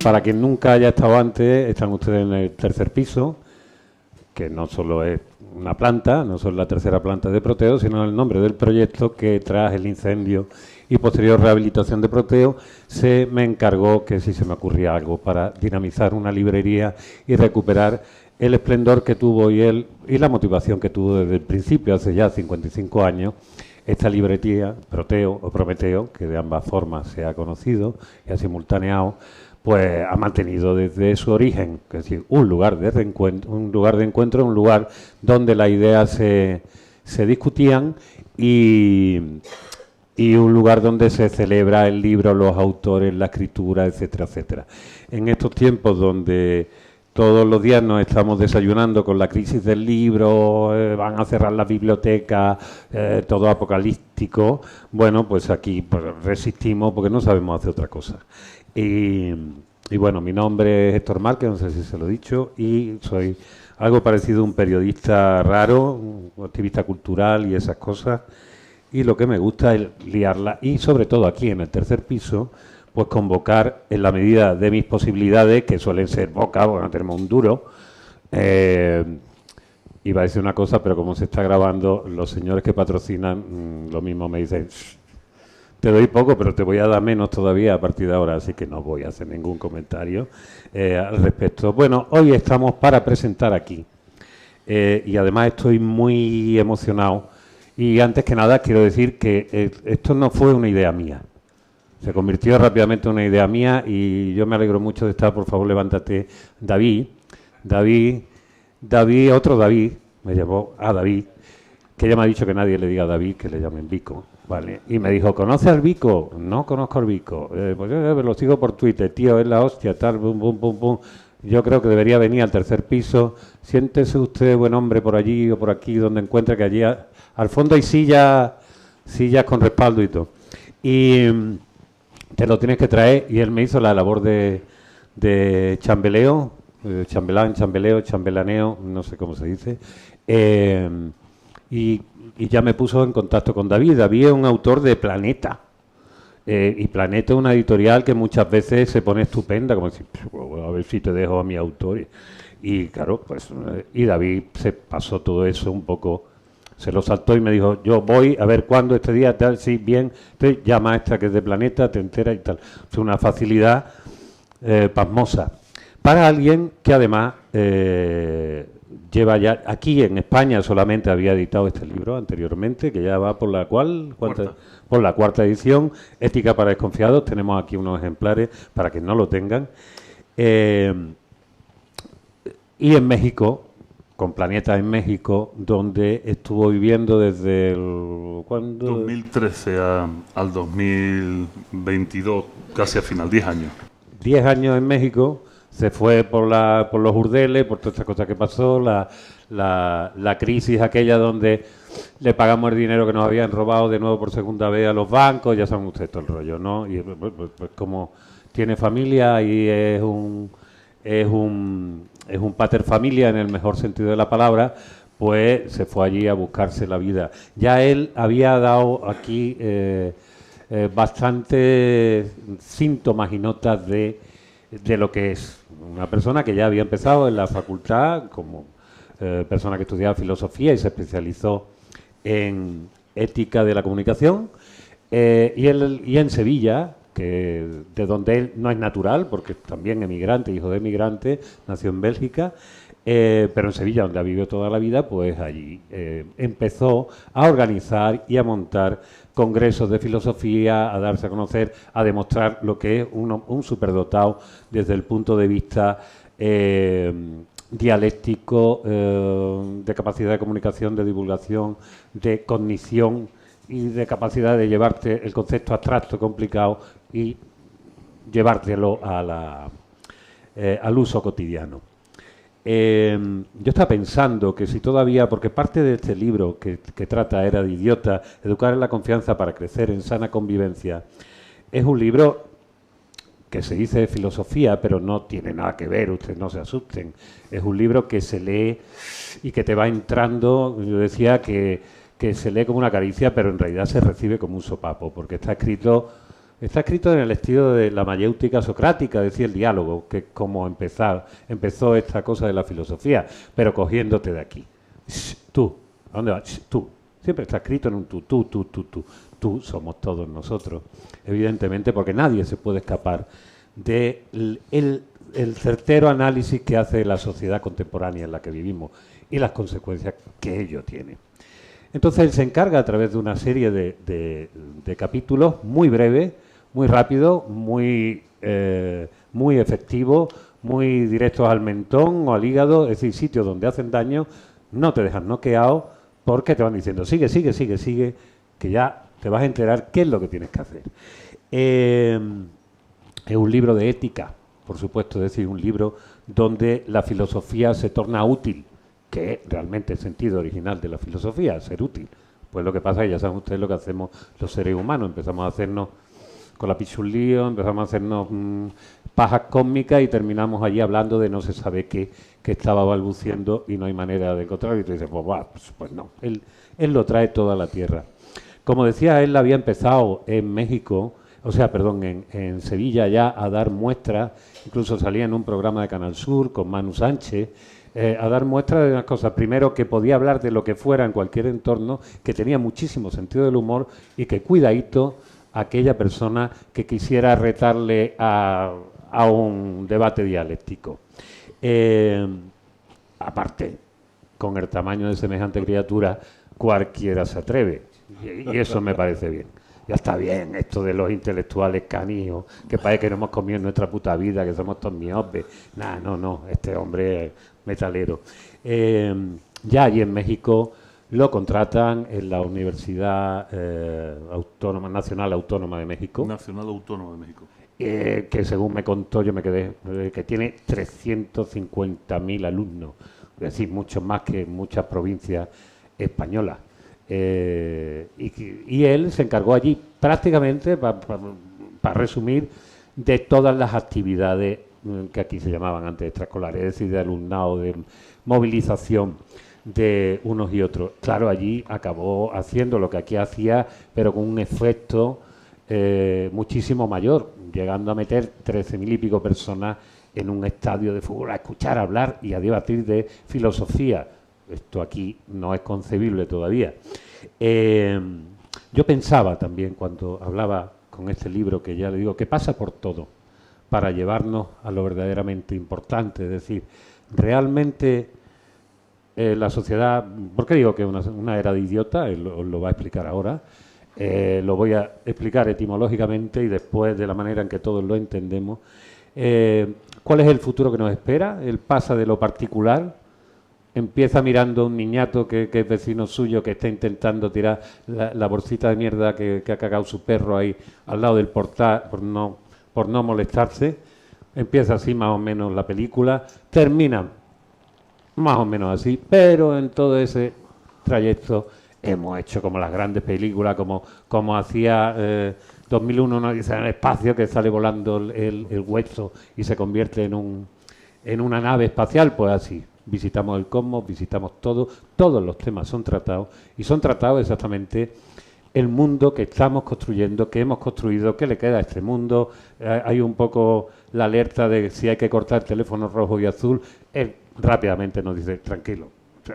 Para quien nunca haya estado antes, están ustedes en el tercer piso, que no solo es una planta, no solo la tercera planta de Proteo, sino el nombre del proyecto que tras el incendio y posterior rehabilitación de Proteo se me encargó que si se me ocurría algo para dinamizar una librería y recuperar el esplendor que tuvo y la motivación que tuvo desde el principio, hace ya 55 años, esta librería, Proteo o Prometeo, que de ambas formas se ha conocido y ha simultaneado, pues ha mantenido desde su origen, es decir, un lugar de encuentro, un lugar donde las ideas se discutían y un lugar donde se celebra el libro, los autores, la escritura, etcétera, etcétera. En estos tiempos donde todos los días nos estamos desayunando con la crisis del libro, van a cerrar las bibliotecas, todo apocalíptico, bueno, pues aquí pues, resistimos porque no sabemos hacer otra cosa. Y bueno, mi nombre es Héctor Márquez, no sé si se lo he dicho, y soy algo parecido a un periodista raro, un activista cultural y esas cosas, y lo que me gusta es liarla, y sobre todo aquí en el tercer piso, pues convocar en la medida de mis posibilidades, que suelen ser pocas, porque no tenemos un duro. Iba a decir una cosa, pero como se está grabando, los señores que patrocinan lo mismo me dicen, te doy poco, pero te voy a dar menos todavía a partir de ahora, así que no voy a hacer ningún comentario al respecto. Bueno, hoy estamos para presentar aquí, y además estoy muy emocionado, y antes que nada quiero decir que esto no fue una idea mía. Se convirtió rápidamente en una idea mía y yo me alegro mucho de estar. Por favor, levántate, David, otro David, me llamó a David, que ya me ha dicho que nadie le diga a David, que le llamen Vico, ¿vale? Y me dijo, ¿conoces al Vico? No conozco al Vico. Pues yo lo sigo por Twitter, tío, es la hostia, tal, bum, bum, bum, bum. Yo creo que debería venir al tercer piso. Siéntese usted, buen hombre, por allí o por aquí, donde encuentre que allí al fondo hay sillas con respaldo y todo. Y te lo tienes que traer, y él me hizo la labor de chambeleo, chambelaneo, no sé cómo se dice, y ya me puso en contacto con David. David es un autor de Planeta, y Planeta es una editorial que muchas veces se pone estupenda, como decir, a ver si te dejo a mi autor, y claro, pues, y David se pasó todo eso un poco. Se lo saltó y me dijo, yo voy a ver cuándo, este día, tal, sí, bien, entonces llama a esta que es de Planeta, te entera y tal. Es una facilidad pasmosa. Para alguien que además lleva ya, aquí en España solamente había editado este libro anteriormente, que ya va por la por la cuarta edición, Ética para Desconfiados. Tenemos aquí unos ejemplares para que no lo tengan. Y en México, con Planeta en México, donde estuvo viviendo desde el... ¿cuándo? 2013 al 2022, casi al final, 10 años. 10 años en México, se fue por los urdeles, por todas estas cosas que pasó, la crisis aquella donde le pagamos el dinero que nos habían robado de nuevo por segunda vez a los bancos, ya saben ustedes todo el rollo, ¿no? Y pues como tiene familia y es un pater familia en el mejor sentido de la palabra, pues se fue allí a buscarse la vida. Ya él había dado aquí bastantes síntomas y notas de lo que es una persona que ya había empezado en la facultad como persona que estudiaba filosofía y se especializó en ética de la comunicación, y en Sevilla, que de donde él no es natural, porque también emigrante, hijo de emigrante, nació en Bélgica, pero en Sevilla, donde ha vivido toda la vida, pues allí empezó a organizar y a montar congresos de filosofía, a darse a conocer, a demostrar lo que es un superdotado desde el punto de vista dialéctico, de capacidad de comunicación, de divulgación, de cognición y de capacidad de llevarte el concepto abstracto, complicado, y llevártelo al uso cotidiano. Yo estaba pensando que si todavía, porque parte de este libro que trata Era de idiota, educar en la confianza para crecer en sana convivencia, es un libro que se dice de filosofía, pero no tiene nada que ver, ustedes no se asusten. Es un libro que se lee y que te va entrando, yo decía que se lee como una caricia, pero en realidad se recibe como un sopapo, porque está escrito en el estilo de la mayéutica socrática, es decir, el diálogo, que es como empezó esta cosa de la filosofía, pero cogiéndote de aquí. Tú, ¿a dónde vas? Tú. Siempre está escrito en un tú. Tú somos todos nosotros, evidentemente, porque nadie se puede escapar del el certero análisis que hace la sociedad contemporánea en la que vivimos y las consecuencias que ello tiene. Entonces él se encarga a través de una serie de capítulos muy breves, muy rápidos, muy efectivos, muy directos al mentón o al hígado, es decir, sitios donde hacen daño, no te dejan noqueado porque te van diciendo sigue, que ya te vas a enterar qué es lo que tienes que hacer. Es un libro de ética, por supuesto, es decir, un libro donde la filosofía se torna útil, que es realmente el sentido original de la filosofía, ser útil. Pues lo que pasa es que ya saben ustedes lo que hacemos los seres humanos, empezamos a hacernos con la pichulío, empezamos a hacernos pajas cósmicas y terminamos allí hablando de no se sabe qué, que estaba balbuciendo y no hay manera de encontrarlo, y tú dices, pues no, él lo trae toda la tierra. Como decía, él había empezado en México, en Sevilla ya a dar muestras, incluso salía en un programa de Canal Sur con Manu Sánchez, a dar muestras de unas cosas. Primero, que podía hablar de lo que fuera en cualquier entorno, que tenía muchísimo sentido del humor y que cuidadito a aquella persona que quisiera retarle a un debate dialéctico. Aparte, con el tamaño de semejante criatura, cualquiera se atreve. Y eso me parece bien. Ya está bien esto de los intelectuales canijos, que parece que no hemos comido en nuestra puta vida, que somos todos miopes. No, este hombre es metalero. Ya allí en México lo contratan en la Universidad Nacional Autónoma de México. Nacional Autónoma de México. Que según me contó, yo me quedé, que tiene 350.000 alumnos, es decir, mucho más que muchas provincias españolas. Y él se encargó allí prácticamente, para resumir, de todas las actividades que aquí se llamaban antes extraescolares, es decir, de alumnado, de movilización de unos y otros. Claro, allí acabó haciendo lo que aquí hacía, pero con un efecto muchísimo mayor, llegando a meter 13.000 y pico personas en un estadio de fútbol a escuchar hablar y a debatir de filosofía. Esto aquí no es concebible todavía. Yo pensaba también, cuando hablaba con este libro, que ya le digo, que pasa por todo, para llevarnos a lo verdaderamente importante. Es decir, realmente la sociedad... ¿Por qué digo que es una era de idiota? Él os lo va a explicar ahora. Lo voy a explicar etimológicamente y después de la manera en que todos lo entendemos. ¿Cuál es el futuro que nos espera? Él pasa de lo particular, empieza mirando a un niñato que es vecino suyo, que está intentando tirar la bolsita de mierda que ha cagado su perro ahí al lado del portal por no molestarse. Empieza así más o menos la película, termina más o menos así, pero en todo ese trayecto hemos hecho como las grandes películas, como hacía 2001, una odisea en el espacio, que sale volando el hueso y se convierte en una nave espacial. Pues así, visitamos el cosmos, visitamos todos los temas son tratados, y son tratados exactamente el mundo que estamos construyendo, que hemos construido, qué le queda a este mundo. Hay un poco la alerta de si hay que cortar el teléfono rojo y azul. Él rápidamente nos dice, tranquilo,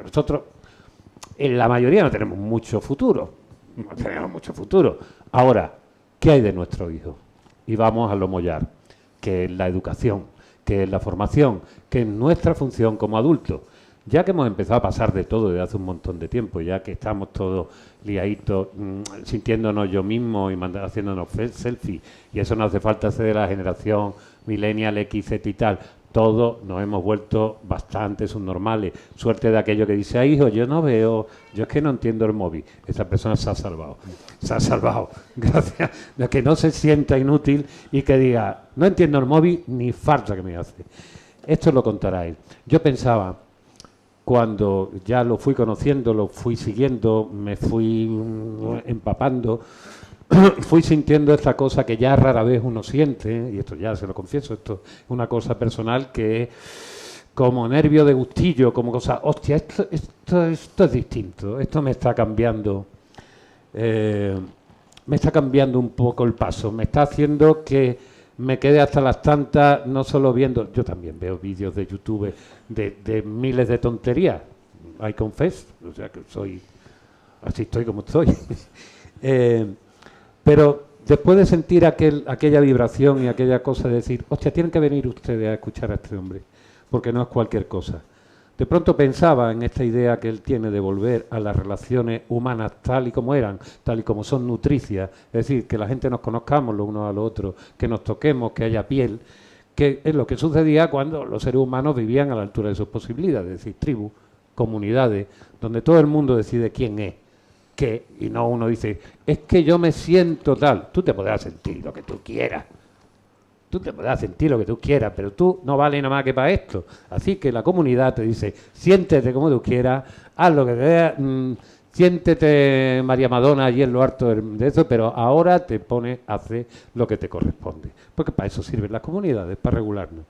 nosotros en la mayoría no tenemos mucho futuro. Ahora, ¿qué hay de nuestros hijos? Y vamos a lo mollar, que es la educación, que es la formación, que es nuestra función como adultos. Ya que hemos empezado a pasar de todo desde hace un montón de tiempo, ya que estamos todos liaditos, sintiéndonos yo mismo y haciéndonos selfies, y eso no hace falta ser de la generación millennial, X, Z y tal. Todos nos hemos vuelto bastante subnormales. Suerte de aquello que dice, hijo, yo no veo, yo es que no entiendo el móvil. Esa persona se ha salvado, gracias a que no se sienta inútil y que diga, no entiendo el móvil, ni falta que me hace. Esto lo contará él. Yo pensaba, cuando ya lo fui conociendo, lo fui siguiendo, me fui empapando, fui sintiendo esta cosa que ya rara vez uno siente, y esto ya se lo confieso, esto es una cosa personal que es como nervio de gustillo, como cosa, hostia, esto es distinto, esto me está cambiando, me está cambiando un poco el paso, me está haciendo que me quede hasta las tantas, no solo viendo, yo también veo vídeos de YouTube de miles de tonterías, I confess, o sea que así estoy como estoy. Pero después de sentir aquella vibración y aquella cosa de decir, hostia, tienen que venir ustedes a escuchar a este hombre, porque no es cualquier cosa. De pronto pensaba en esta idea que él tiene de volver a las relaciones humanas tal y como eran, tal y como son nutricias, es decir, que la gente nos conozcamos los unos a los otros, que nos toquemos, que haya piel, que es lo que sucedía cuando los seres humanos vivían a la altura de sus posibilidades, es decir, tribus, comunidades, donde todo el mundo decide quién es, qué, y no uno dice, es que yo me siento tal. Tú te podrás sentir lo que tú quieras, tú te podrás sentir lo que tú quieras, pero tú no vales nada más que para esto. Así que la comunidad te dice, siéntete como tú quieras, haz lo que veas, siéntete María Madonna allí en lo harto de eso, pero ahora te pones a hacer lo que te corresponde. Porque para eso sirven las comunidades, para regularnos.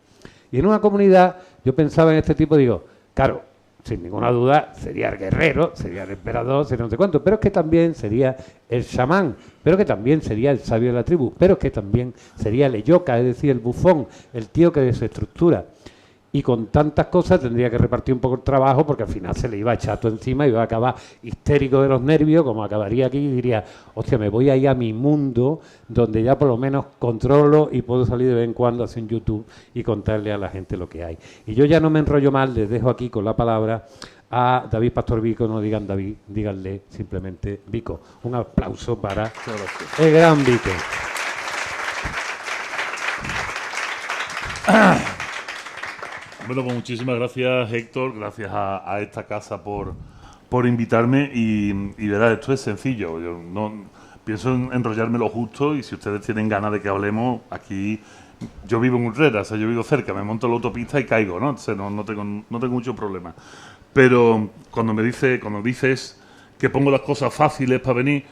Y en una comunidad, yo pensaba en este tipo, digo, claro, sin ninguna duda, sería el guerrero, sería el emperador, sería no sé cuánto, pero es que también sería el chamán, pero que también sería el sabio de la tribu, pero que también sería el eyoka, es decir, el bufón, el tío que desestructura. Y con tantas cosas tendría que repartir un poco el trabajo porque al final se le iba a echar todo encima y iba a acabar histérico de los nervios, como acabaría aquí y diría, hostia, me voy a ir a mi mundo donde ya por lo menos controlo y puedo salir de vez en cuando a hacer un YouTube y contarle a la gente lo que hay. Y yo ya no me enrollo más, les dejo aquí con la palabra a David Pastor Vico, no digan David, díganle simplemente Vico. Un aplauso para el gran Vico. Bueno, pues muchísimas gracias, Héctor, gracias a esta casa por invitarme y verás, esto es sencillo, yo no pienso en enrollarme lo justo y si ustedes tienen ganas de que hablemos, aquí yo vivo en Urrera, o sea, yo vivo cerca, me monto en la autopista y caigo, ¿no? Entonces no tengo mucho problema. Pero cuando dices que pongo las cosas fáciles para venir,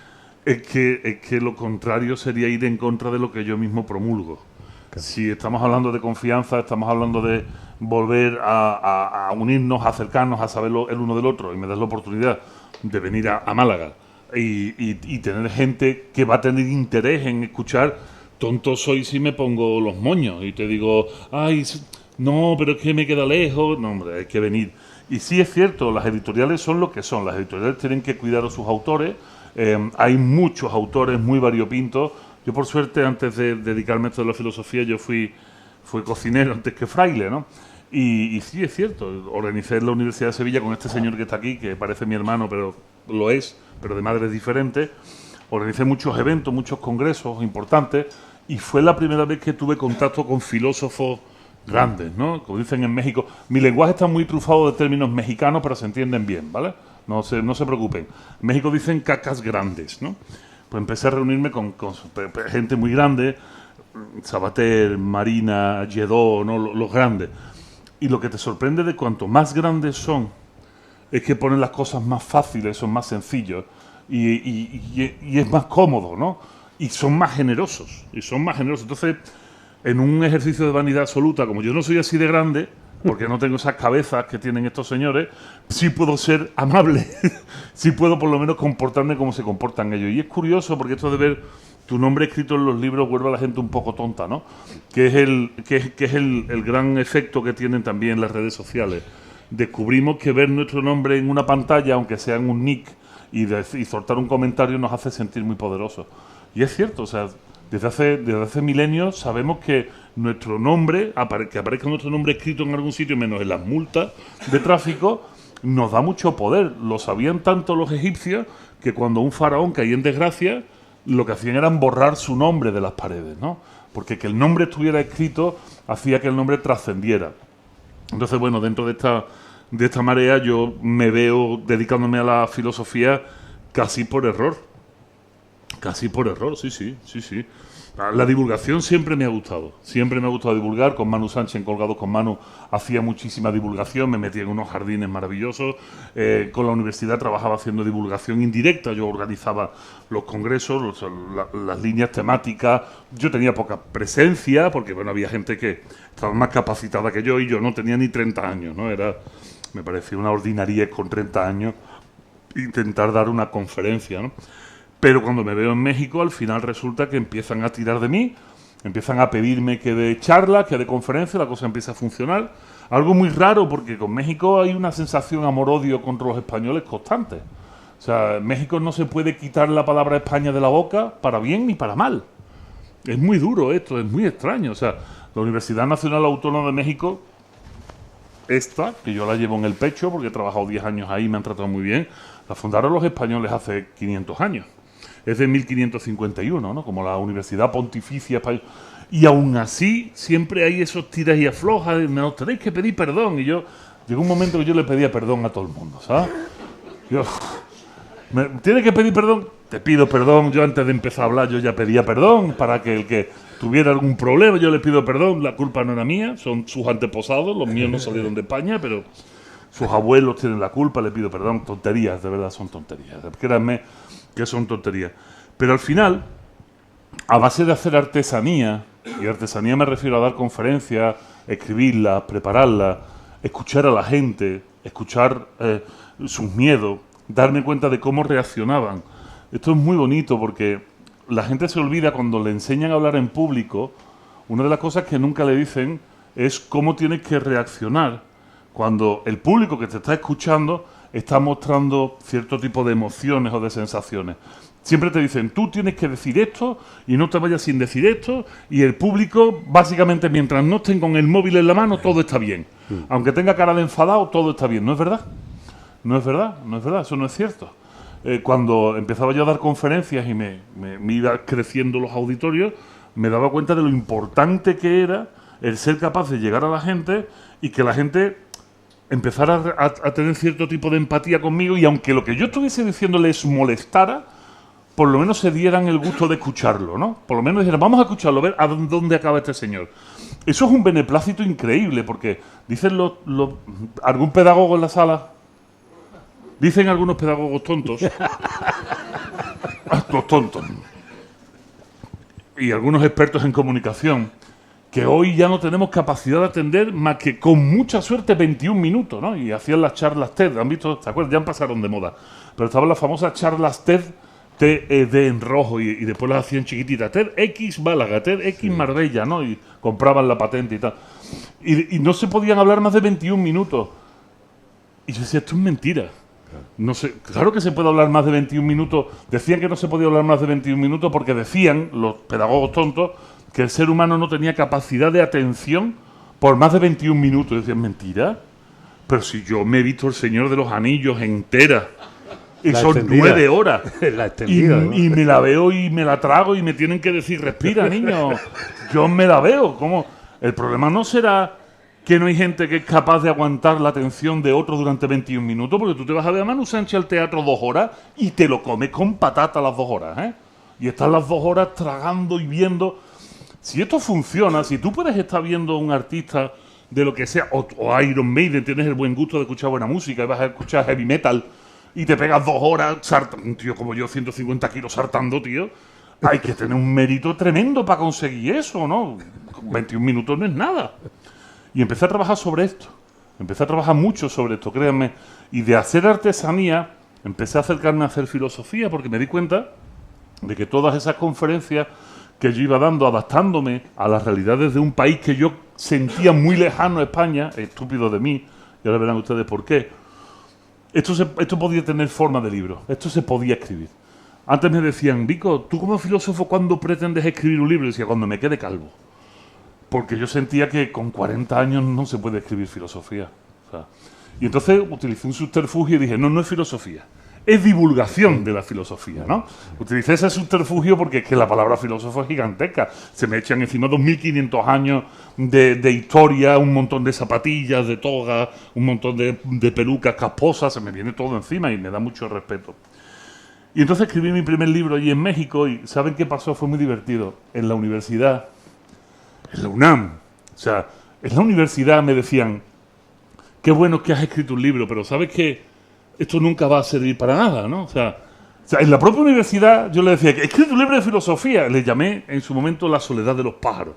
es que lo contrario sería ir en contra de lo que yo mismo promulgo. Si estamos hablando de confianza, estamos hablando de volver a unirnos, a acercarnos, a saber el uno del otro, y me das la oportunidad de venir a Málaga y tener gente que va a tener interés en escuchar, tonto soy si me pongo los moños y te digo, ay, no, pero es que me queda lejos. No, hombre, hay que venir. Y sí es cierto, las editoriales son lo que son, las editoriales tienen que cuidar a sus autores, hay muchos autores muy variopintos. Yo, por suerte, antes de dedicarme a esto de la filosofía, yo fui cocinero antes que fraile, ¿no? Y sí, es cierto, organicé en la Universidad de Sevilla con este señor que está aquí, que parece mi hermano, pero lo es, pero de madres diferentes. Organicé muchos eventos, muchos congresos importantes, y fue la primera vez que tuve contacto con filósofos grandes, ¿no? Como dicen en México, mi lenguaje está muy trufado de términos mexicanos, pero se entienden bien, ¿vale? No se preocupen. En México dicen cacas grandes, ¿no? Pues empecé a reunirme con gente muy grande, Sabater, Marina, Lledó, ¿no? Los grandes. Y lo que te sorprende de cuanto más grandes son, es que ponen las cosas más fáciles, son más sencillos y es más cómodo, ¿no? Y son más generosos, Entonces, en un ejercicio de vanidad absoluta, como yo no soy así de grande, porque no tengo esas cabezas que tienen estos señores, sí puedo ser amable, sí puedo por lo menos comportarme como se comportan ellos. Y es curioso porque esto de ver tu nombre escrito en los libros vuelve a la gente un poco tonta, ¿no? Que es el gran efecto que tienen también las redes sociales. Descubrimos que ver nuestro nombre en una pantalla, aunque sea en un nick, y soltar un comentario nos hace sentir muy poderosos. Y es cierto, o sea, desde hace milenios sabemos que nuestro nombre, que aparezca nuestro nombre escrito en algún sitio, menos en las multas de tráfico, nos da mucho poder. Lo sabían tanto los egipcios que cuando un faraón caía en desgracia, lo que hacían era borrar su nombre de las paredes, ¿no? Porque que el nombre estuviera escrito hacía que el nombre trascendiera. Entonces, bueno, dentro de esta marea yo me veo dedicándome a la filosofía casi por error. Casi por error, sí. La divulgación siempre me ha gustado. Siempre me ha gustado divulgar. Con Manu Sánchez en Colgados con Manu hacía muchísima divulgación. Me metía en unos jardines maravillosos. Con la universidad trabajaba haciendo divulgación indirecta. Yo organizaba los congresos, las líneas temáticas. Yo tenía poca presencia porque bueno, había gente que estaba más capacitada que yo y yo no tenía ni 30 años, ¿no? Me parecía una ordinariez con 30 años intentar dar una conferencia, ¿no? Pero cuando me veo en México, al final resulta que empiezan a tirar de mí, empiezan a pedirme que dé charla, que dé conferencia, la cosa empieza a funcionar. Algo muy raro, porque con México hay una sensación amor-odio contra los españoles constante. O sea, en México no se puede quitar la palabra España de la boca para bien ni para mal. Es muy duro esto, es muy extraño. O sea, la Universidad Nacional Autónoma de México, esta, que yo la llevo en el pecho porque he trabajado 10 años ahí y me han tratado muy bien, la fundaron los españoles hace 500 años. Es de 1551, ¿no? Como la Universidad Pontificia Española. Y aún así, siempre hay esos tiras y aflojas. Nos tenéis que pedir perdón. Y yo, llegó un momento que yo le pedía perdón a todo el mundo, ¿sabes? ¿Tienes que pedir perdón? Te pido perdón. Yo antes de empezar a hablar, yo ya pedía perdón para que el que tuviera algún problema, yo le pido perdón. La culpa no era mía, son sus antepasados. Los míos no salieron de España, pero sus abuelos tienen la culpa, le pido perdón. Tonterías, de verdad, son tonterías. Créanme que son tonterías. Pero al final, a base de hacer artesanía, y artesanía me refiero a dar conferencias, escribirlas, prepararlas, escuchar a la gente, escuchar sus miedos, darme cuenta de cómo reaccionaban. Esto es muy bonito porque la gente se olvida cuando le enseñan a hablar en público, una de las cosas que nunca le dicen es cómo tienes que reaccionar cuando el público que te está escuchando está mostrando cierto tipo de emociones o de sensaciones. Siempre te dicen, tú tienes que decir esto y no te vayas sin decir esto, y el público, básicamente, mientras no estén con el móvil en la mano, todo está bien. Aunque tenga cara de enfadado, todo está bien. ¿No es verdad? No es verdad, no es verdad, eso no es cierto. Cuando empezaba yo a dar conferencias y me iba creciendo los auditorios, me daba cuenta de lo importante que era el ser capaz de llegar a la gente y que la gente empezara a tener cierto tipo de empatía conmigo, y aunque lo que yo estuviese diciendo les molestara, por lo menos se dieran el gusto de escucharlo, ¿no? Por lo menos dijeran, vamos a escucharlo, a ver a dónde acaba este señor. Eso es un beneplácito increíble, porque dicen algún pedagogo en la sala, dicen algunos pedagogos tontos, los tontos, y algunos expertos en comunicación, que hoy ya no tenemos capacidad de atender más que con mucha suerte 21 minutos, ¿no? Y hacían las charlas TED, ¿han visto? ¿Te acuerdas? Ya pasaron de moda. Pero estaban las famosas charlas TED, TED en rojo, y después las hacían chiquititas. TEDx Málaga, TEDx Marbella, ¿no? Y compraban la patente y tal. Y no se podían hablar más de 21 minutos. Y yo decía, esto es mentira. No sé, claro que se puede hablar más de 21 minutos. Decían que no se podía hablar más de 21 minutos porque decían, los pedagogos tontos, que el ser humano no tenía capacidad de atención por más de 21 minutos. Decían, ¿mentira? Pero si yo me he visto El Señor de los Anillos entera, y la son extendida. 9 horas, la extendida, ¿no? Y me la veo y me la trago y me tienen que decir, respira, niño. Yo me la veo. ¿Cómo? El problema no será que no hay gente que es capaz de aguantar la atención de otro durante 21 minutos, porque tú te vas a ver a Manu Sánchez al teatro 2 horas y te lo comes con patata las 2 horas, ¿eh? Y estás las 2 horas tragando y viendo. Si esto funciona, si tú puedes estar viendo a un artista de lo que sea, o Iron Maiden, tienes el buen gusto de escuchar buena música y vas a escuchar heavy metal y te pegas 2 horas, un tío como yo, 150 kilos saltando, tío, hay que tener un mérito tremendo para conseguir eso, ¿no? 21 minutos no es nada. Y empecé a trabajar sobre esto. Empecé a trabajar mucho sobre esto, créanme. Y de hacer artesanía, empecé a acercarme a hacer filosofía, porque me di cuenta de que todas esas conferencias que yo iba dando, adaptándome a las realidades de un país que yo sentía muy lejano a España, estúpido de mí, y ahora verán ustedes por qué, esto podía tener forma de libro, esto se podía escribir. Antes me decían, Vico, ¿tú como filósofo cuándo pretendes escribir un libro? Y decía, cuando me quede calvo. Porque yo sentía que con 40 años no se puede escribir filosofía. O sea, y entonces utilicé un subterfugio y dije, no es filosofía, es divulgación de la filosofía, ¿no? Utilicé ese subterfugio porque es que la palabra filósofo es gigantesca. Se me echan encima 2.500 años de historia, un montón de zapatillas, de togas, un montón de pelucas casposas, se me viene todo encima y me da mucho respeto. Y entonces escribí mi primer libro allí en México y ¿saben qué pasó? Fue muy divertido. En la universidad, en la UNAM, o sea, en la universidad me decían, qué bueno que has escrito un libro, pero sabes que esto nunca va a servir para nada, ¿no? O sea, en la propia universidad yo le decía, que he escrito un libro de filosofía, le llamé en su momento La soledad de los pájaros.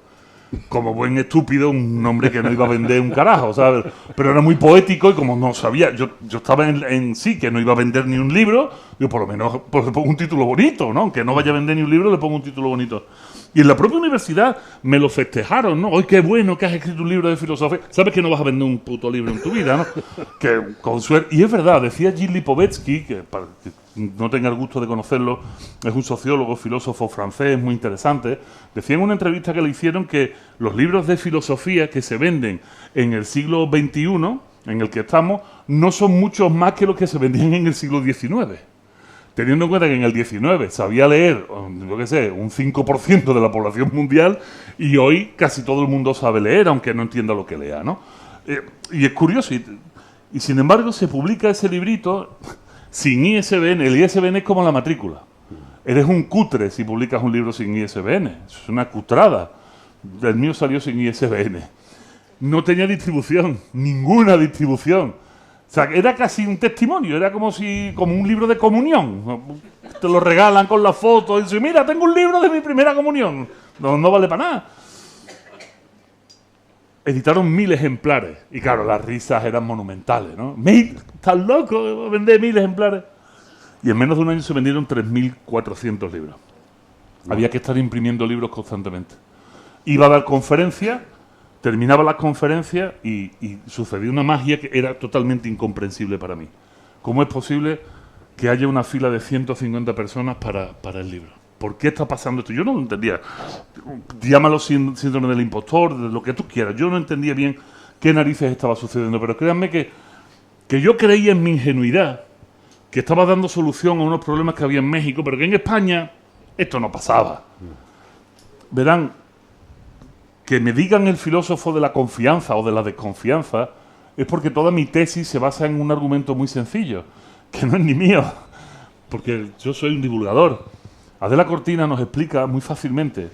Como buen estúpido, un nombre que no iba a vender un carajo, ¿sabes? Pero era muy poético y como no sabía, yo estaba en sí, que no iba a vender ni un libro, yo por lo menos pues, le pongo un título bonito, ¿no? Aunque no vaya a vender ni un libro, le pongo un título bonito. Y en la propia universidad me lo festejaron, ¿no? ¡Ay, qué bueno que has escrito un libro de filosofía! Sabes que no vas a vender un puto libro en tu vida, ¿no? Que con suerte... Y es verdad, decía Gilles Lipovetsky, que para que no tenga el gusto de conocerlo, es un sociólogo, filósofo francés muy interesante, decía en una entrevista que le hicieron que los libros de filosofía que se venden en el siglo XXI, en el que estamos, no son muchos más que los que se vendían en el siglo XIX. Teniendo en cuenta que en el 19 sabía leer, yo qué sé, un 5% de la población mundial y hoy casi todo el mundo sabe leer, aunque no entienda lo que lea, ¿no? Y es curioso, y sin embargo se publica ese librito sin ISBN. El ISBN es como la matrícula. Eres un cutre si publicas un libro sin ISBN. Eso es una cutrada. El mío salió sin ISBN. No tenía distribución, ninguna distribución. O sea, era casi un testimonio, era como un libro de comunión. Te lo regalan con la foto y dicen, mira, tengo un libro de mi primera comunión. No vale para nada. Editaron 1000 ejemplares. Y claro, las risas eran monumentales, ¿no? ¿Estás loco? Vender 1000 ejemplares. Y en menos de un año se vendieron 3400 libros. Había que estar imprimiendo libros constantemente. Iba a dar conferencias. Terminaba las conferencias y sucedió una magia que era totalmente incomprensible para mí. ¿Cómo es posible que haya una fila de 150 personas para el libro? ¿Por qué está pasando esto? Yo no lo entendía. Llámalo síndrome del impostor, de lo que tú quieras. Yo no entendía bien qué narices estaba sucediendo, pero créanme que yo creía en mi ingenuidad, que estaba dando solución a unos problemas que había en México, pero que en España esto no pasaba. Verán, que me digan el filósofo de la confianza o de la desconfianza es porque toda mi tesis se basa en un argumento muy sencillo, que no es ni mío, porque yo soy un divulgador. Adela Cortina nos explica muy fácilmente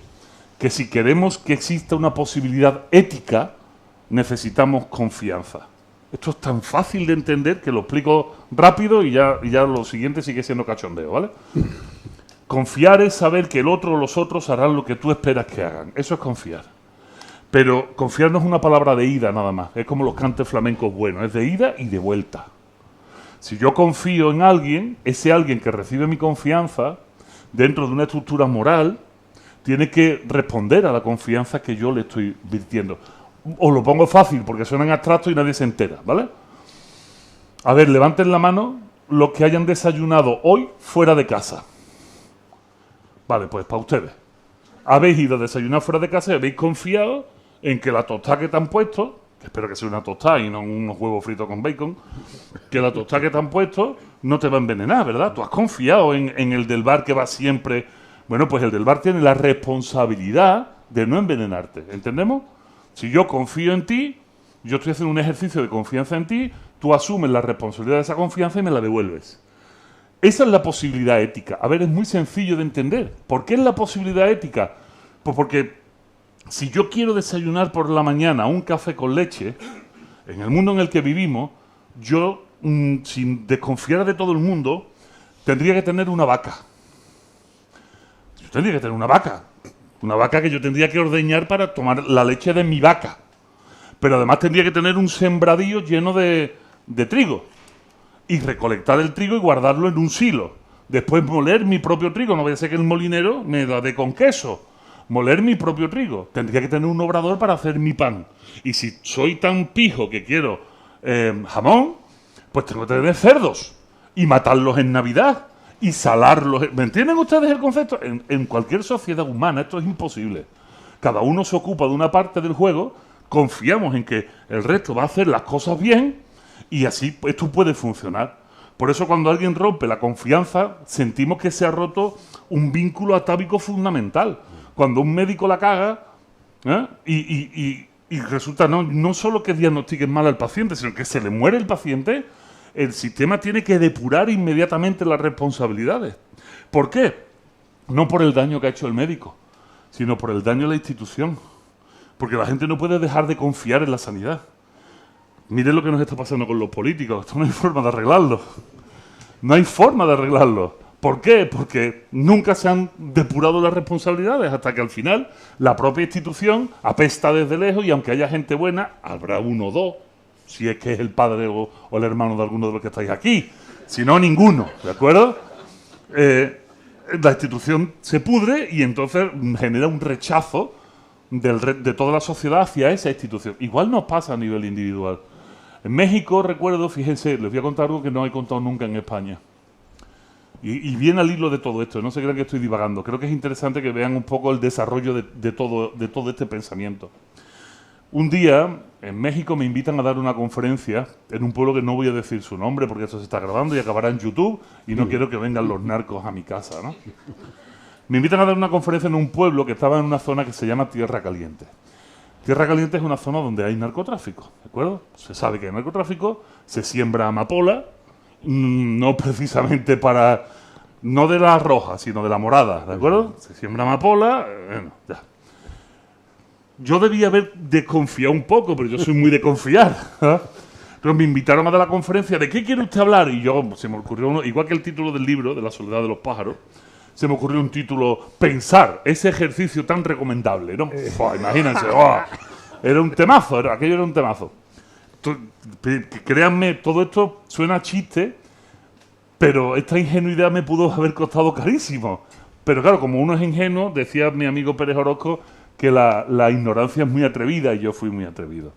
que si queremos que exista una posibilidad ética, necesitamos confianza. Esto es tan fácil de entender que lo explico rápido y ya lo siguiente sigue siendo cachondeo, ¿vale? Confiar es saber que el otro o los otros harán lo que tú esperas que hagan. Eso es confiar. Pero confiar no es una palabra de ida nada más. Es como los cantes flamencos buenos. Es de ida y de vuelta. Si yo confío en alguien, ese alguien que recibe mi confianza, dentro de una estructura moral, tiene que responder a la confianza que yo le estoy virtiendo. Os lo pongo fácil porque suenan abstractos y nadie se entera, ¿vale? A ver, levanten la mano los que hayan desayunado hoy fuera de casa. Vale, pues para ustedes. Habéis ido a desayunar fuera de casa y habéis confiado en que la tostada que te han puesto, que espero que sea una tostada y no unos huevos fritos con bacon, que la tostada que te han puesto no te va a envenenar, ¿verdad? Tú has confiado en el del bar que va siempre. Bueno, pues el del bar tiene la responsabilidad de no envenenarte, ¿entendemos? Si yo confío en ti, yo estoy haciendo un ejercicio de confianza en ti, tú asumes la responsabilidad de esa confianza y me la devuelves. Esa es la posibilidad ética. A ver, es muy sencillo de entender. ¿Por qué es la posibilidad ética? Pues porque si yo quiero desayunar por la mañana un café con leche, en el mundo en el que vivimos, yo, sin desconfiar de todo el mundo, tendría que tener una vaca. Yo tendría que tener una vaca. Una vaca que yo tendría que ordeñar para tomar la leche de mi vaca. Pero además tendría que tener un sembradío lleno de trigo. Y recolectar el trigo y guardarlo en un silo. Después moler mi propio trigo. No vaya a ser que el molinero me la dé con queso. Moler mi propio trigo. Tendría que tener un obrador para hacer mi pan. Y si soy tan pijo que quiero jamón, pues tengo que tener cerdos. Y matarlos en Navidad. Y salarlos. ¿Me entienden ustedes el concepto? En cualquier sociedad humana esto es imposible. Cada uno se ocupa de una parte del juego. Confiamos en que el resto va a hacer las cosas bien. Y así esto puede funcionar. Por eso cuando alguien rompe la confianza, sentimos que se ha roto un vínculo atávico fundamental. Cuando un médico la caga, y resulta no solo que diagnostiquen mal al paciente, sino que se le muere el paciente, el sistema tiene que depurar inmediatamente las responsabilidades. ¿Por qué? No por el daño que ha hecho el médico, sino por el daño a la institución. Porque la gente no puede dejar de confiar en la sanidad. Miren lo que nos está pasando con los políticos. Esto no hay forma de arreglarlo. No hay forma de arreglarlo. ¿Por qué? Porque nunca se han depurado las responsabilidades hasta que al final la propia institución apesta desde lejos y aunque haya gente buena, habrá uno o dos, si es que es el padre o el hermano de alguno de los que estáis aquí. Si no, ninguno, ¿de acuerdo? La institución se pudre y entonces genera un rechazo de toda la sociedad hacia esa institución. Igual nos pasa a nivel individual. En México, recuerdo, fíjense, les voy a contar algo que no he contado nunca en España. Y viene al hilo de todo esto, no se crean que estoy divagando. Creo que es interesante que vean un poco el desarrollo de todo este pensamiento. Un día, en México, me invitan a dar una conferencia en un pueblo que no voy a decir su nombre porque eso se está grabando y acabará en YouTube y no quiero que vengan los narcos a mi casa, ¿no? Me invitan a dar una conferencia en un pueblo que estaba en una zona que se llama Tierra Caliente. Tierra Caliente es una zona donde hay narcotráfico, ¿de acuerdo? Se sabe que hay narcotráfico, se siembra amapola, no precisamente para... no de la roja, sino de la morada, ¿de acuerdo? Se siembra amapola, bueno, ya. Yo debía haber desconfiado un poco, pero yo soy muy de confiar. Entonces me invitaron a dar la conferencia, ¿de qué quiere usted hablar? Y yo, se me ocurrió uno, igual que el título del libro, de La soledad de los pájaros, se me ocurrió un título, Pensar, ese ejercicio tan recomendable, ¿no? Imagínense, era un temazo, aquello era un temazo. Créanme, todo esto suena a chiste, pero esta ingenuidad me pudo haber costado carísimo. Pero claro, como uno es ingenuo, decía mi amigo Pérez Orozco que la ignorancia es muy atrevida y yo fui muy atrevido.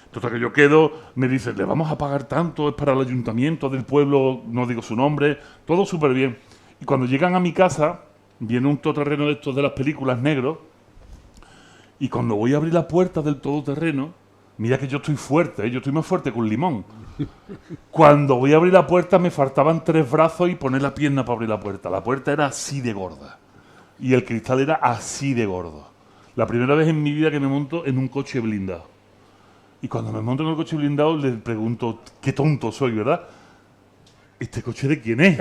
Entonces que yo quedo, me dicen, le vamos a pagar tanto, es para el ayuntamiento del pueblo, no digo su nombre, todo súper bien. Y cuando llegan a mi casa, viene un todoterreno de estos de las películas negros, y cuando voy a abrir la puerta del todoterreno, mira que yo estoy fuerte, yo estoy más fuerte que un limón. Cuando voy a abrir la puerta me faltaban 3 brazos y poner la pierna para abrir la puerta. La puerta era así de gorda. Y el cristal era así de gordo. La primera vez en mi vida que me monto en un coche blindado. Y cuando me monto en el coche blindado le pregunto, qué tonto soy, ¿verdad? ¿Este coche de quién es?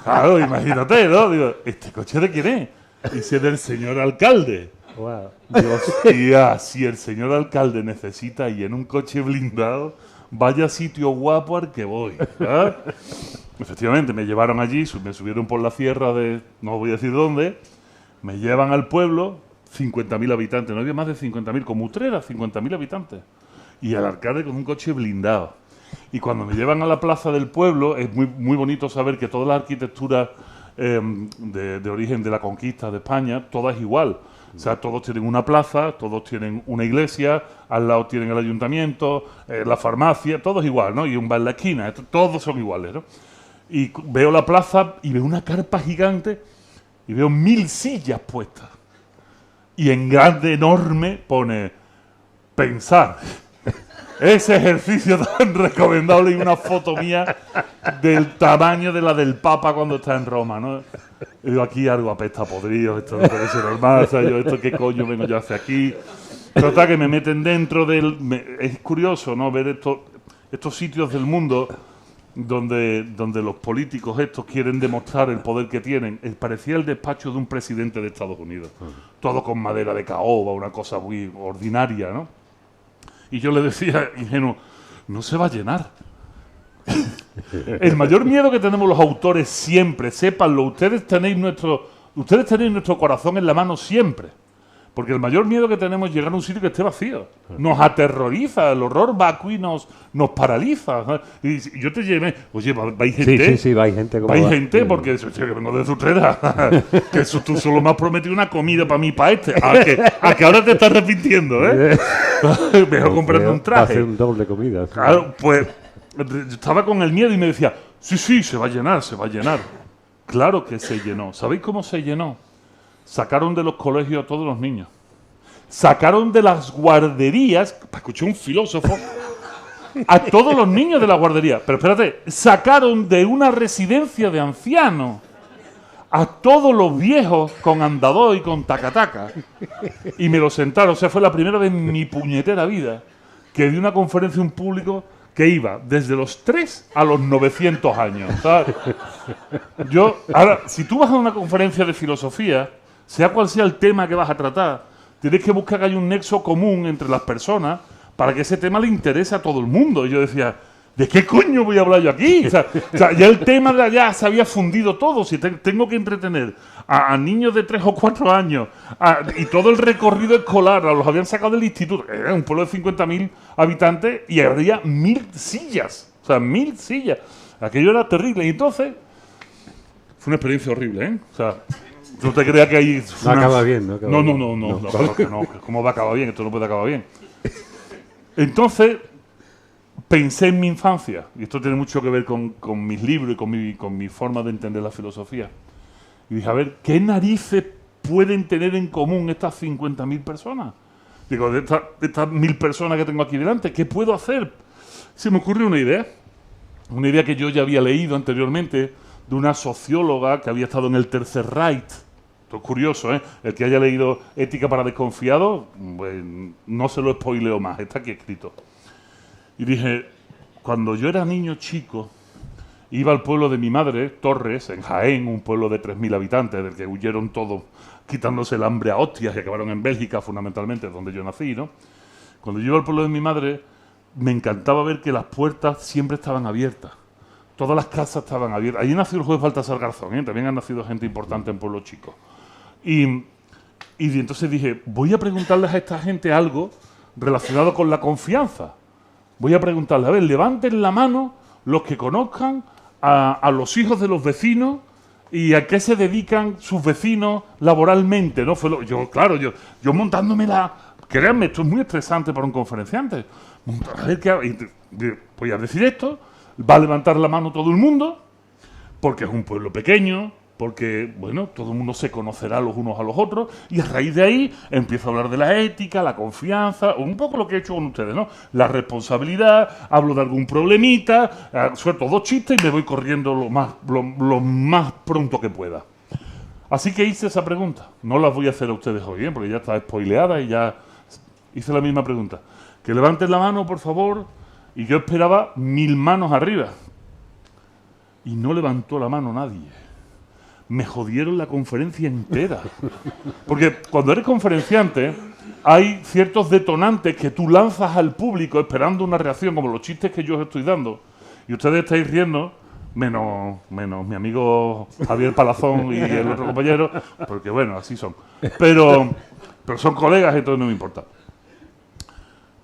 Claro, imagínate, ¿no? Digo, ¿este coche de quién es? Dice, del señor alcalde. Wow. Hostia, si el señor alcalde necesita ir en un coche blindado, vaya sitio guapo al que voy. ¿Eh? Efectivamente, me llevaron allí, me subieron por la sierra de, no voy a decir dónde, me llevan al pueblo, 50.000 habitantes, no había más de 50.000, como Utrera, 50.000 habitantes. Y el alcalde con un coche blindado. Y cuando me llevan a la plaza del pueblo, es muy, muy bonito saber que toda la arquitectura de origen de la conquista de España, toda es igual. O sea, todos tienen una plaza, todos tienen una iglesia, al lado tienen el ayuntamiento, la farmacia, todo es igual, ¿no? Y un bar en la esquina, todos son iguales, ¿no? Y veo la plaza y veo una carpa gigante y veo 1000 sillas puestas. Y en grande, enorme, pone Pensar. Ese ejercicio tan recomendable y una foto mía del tamaño de la del Papa cuando está en Roma, ¿no? Y digo, aquí algo apesta podrido, esto no puede ser normal, o sea, yo, esto qué coño vengo yo hacia aquí. Total, que me meten dentro del... es curioso, ¿no? Ver estos sitios del mundo donde los políticos estos quieren demostrar el poder que tienen. Parecía el despacho de un presidente de Estados Unidos. Todo con madera de caoba, una cosa muy ordinaria, ¿no? Y yo le decía, ingenuo, no se va a llenar. El mayor miedo que tenemos los autores siempre, sépanlo, ustedes tenéis nuestro corazón en la mano siempre. Porque el mayor miedo que tenemos es llegar a un sitio que esté vacío. Nos aterroriza, el horror vacui nos paraliza. Y yo te llevé, oye, ¿vais gente? Sí, vais gente. ¿Vais gente? Porque yo vengo de Utrera. Que eso, tú solo me has prometido una comida para mí, para este. A que ahora te estás arrepintiendo, ¿eh? Mejor comprando un traje. Va a ser un doble comida. Sí. Claro, pues yo estaba con el miedo y me decía, sí, se va a llenar, se va a llenar. Claro que se llenó. ¿Sabéis cómo se llenó? Sacaron de los colegios a todos los niños. Sacaron de las guarderías, escuché un filósofo, a todos los niños de la guardería. Pero espérate, sacaron de una residencia de ancianos a todos los viejos con andador y con tacataca. Y me lo sentaron. O sea, fue la primera vez en mi puñetera vida que di una conferencia en público que iba desde los 3 a los 900 años. ¿Sabes? Ahora, si tú vas a una conferencia de filosofía, sea cual sea el tema que vas a tratar, tienes que buscar que haya un nexo común entre las personas para que ese tema le interese a todo el mundo. Y yo decía, ¿de qué coño voy a hablar yo aquí? O sea, ya el tema de allá se había fundido todo. Si tengo que entretener a niños de 3 o 4 años y todo el recorrido escolar, los habían sacado del instituto. Era un pueblo de 50.000 habitantes y habría 1.000 sillas. O sea, 1.000 sillas. Aquello era terrible. Y entonces, fue una experiencia horrible, ¿eh? O sea, no te creas que ahí... No acaba bien, ¿no? No, claro que no. ¿Cómo va a acabar bien? Esto no puede acabar bien. Entonces, pensé en mi infancia, y esto tiene mucho que ver con mis libros y con mi forma de entender la filosofía. Y dije, a ver, ¿qué narices pueden tener en común estas 50.000 personas? Digo, de estas 1.000 personas que tengo aquí delante, ¿qué puedo hacer? Se me ocurrió una idea que yo ya había leído anteriormente de una socióloga que había estado en el Tercer Reich. Esto es curioso, ¿eh? El que haya leído Ética para desconfiados, pues, no se lo spoileo más, está aquí escrito. Y dije, cuando yo era niño chico, iba al pueblo de mi madre, Torres, en Jaén, un pueblo de 3.000 habitantes, del que huyeron todos quitándose el hambre a hostias y acabaron en Bélgica, fundamentalmente, donde yo nací, ¿no? Cuando yo iba al pueblo de mi madre, me encantaba ver que las puertas siempre estaban abiertas. Todas las casas estaban abiertas. Allí nació el juez Baltasar Garzón, ¿eh? También han nacido gente importante en pueblos chicos. Y entonces dije, voy a preguntarles a esta gente algo relacionado con la confianza. Voy a preguntarles, a ver, levanten la mano los que conozcan a los hijos de los vecinos y a qué se dedican sus vecinos laboralmente, ¿no? Yo montándome créanme, esto es muy estresante para un conferenciante. A ver qué voy a decir esto, va a levantar la mano todo el mundo, porque es un pueblo pequeño, porque, bueno, todo el mundo se conocerá los unos a los otros, y a raíz de ahí empiezo a hablar de la ética, la confianza, un poco lo que he hecho con ustedes, ¿no? La responsabilidad, hablo de algún problemita, suelto 2 chistes y me voy corriendo lo más pronto que pueda. Así que hice esa pregunta. No las voy a hacer a ustedes hoy, ¿eh? Porque ya está spoileada y ya hice la misma pregunta. Que levanten la mano, por favor, y yo esperaba 1.000 manos arriba. Y no levantó la mano nadie. Me jodieron la conferencia entera. Porque cuando eres conferenciante, hay ciertos detonantes que tú lanzas al público esperando una reacción, como los chistes que yo os estoy dando. Y ustedes estáis riendo, menos mi amigo Javier Palazón y el otro compañero, porque bueno, así son. Pero son colegas, entonces no me importa.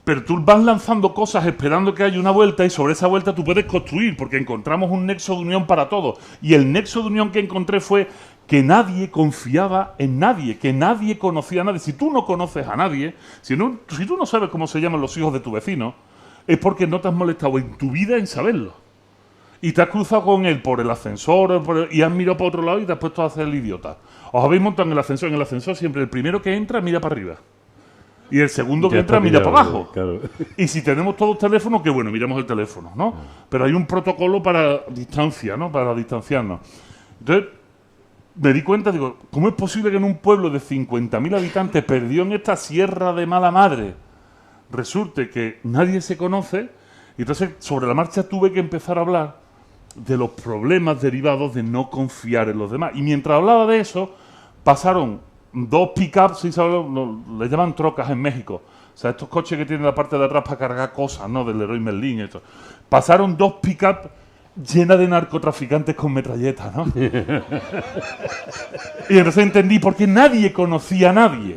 Pero tú vas lanzando cosas esperando que haya una vuelta y sobre esa vuelta tú puedes construir, porque encontramos un nexo de unión para todos. Y el nexo de unión que encontré fue que nadie confiaba en nadie, que nadie conocía a nadie. Si tú no conoces a nadie, si tú no sabes cómo se llaman los hijos de tu vecino, es porque no te has molestado en tu vida en saberlo. Y te has cruzado con él por el ascensor y has mirado para otro lado y te has puesto a hacer el idiota. Os habéis montado en el ascensor siempre el primero que entra mira para arriba. Y el segundo que entra mira para abajo. Claro. Y si tenemos todos teléfonos, que bueno, miramos el teléfono, ¿no? Pero hay un protocolo para distancia, ¿no? Para distanciarnos. Entonces, me di cuenta, digo, ¿cómo es posible que en un pueblo de 50.000 habitantes perdido en esta sierra de mala madre resulte que nadie se conoce? Y entonces, sobre la marcha tuve que empezar a hablar de los problemas derivados de no confiar en los demás. Y mientras hablaba de eso, pasaron 2 pick-ups, ¿sí? Le llaman trocas en México. O sea, estos coches que tienen la parte de atrás para cargar cosas, ¿no? Del Leroy Merlin, esto. Pasaron 2 pick-ups llenas de narcotraficantes con metralletas, ¿no? Y entonces entendí por qué nadie conocía a nadie.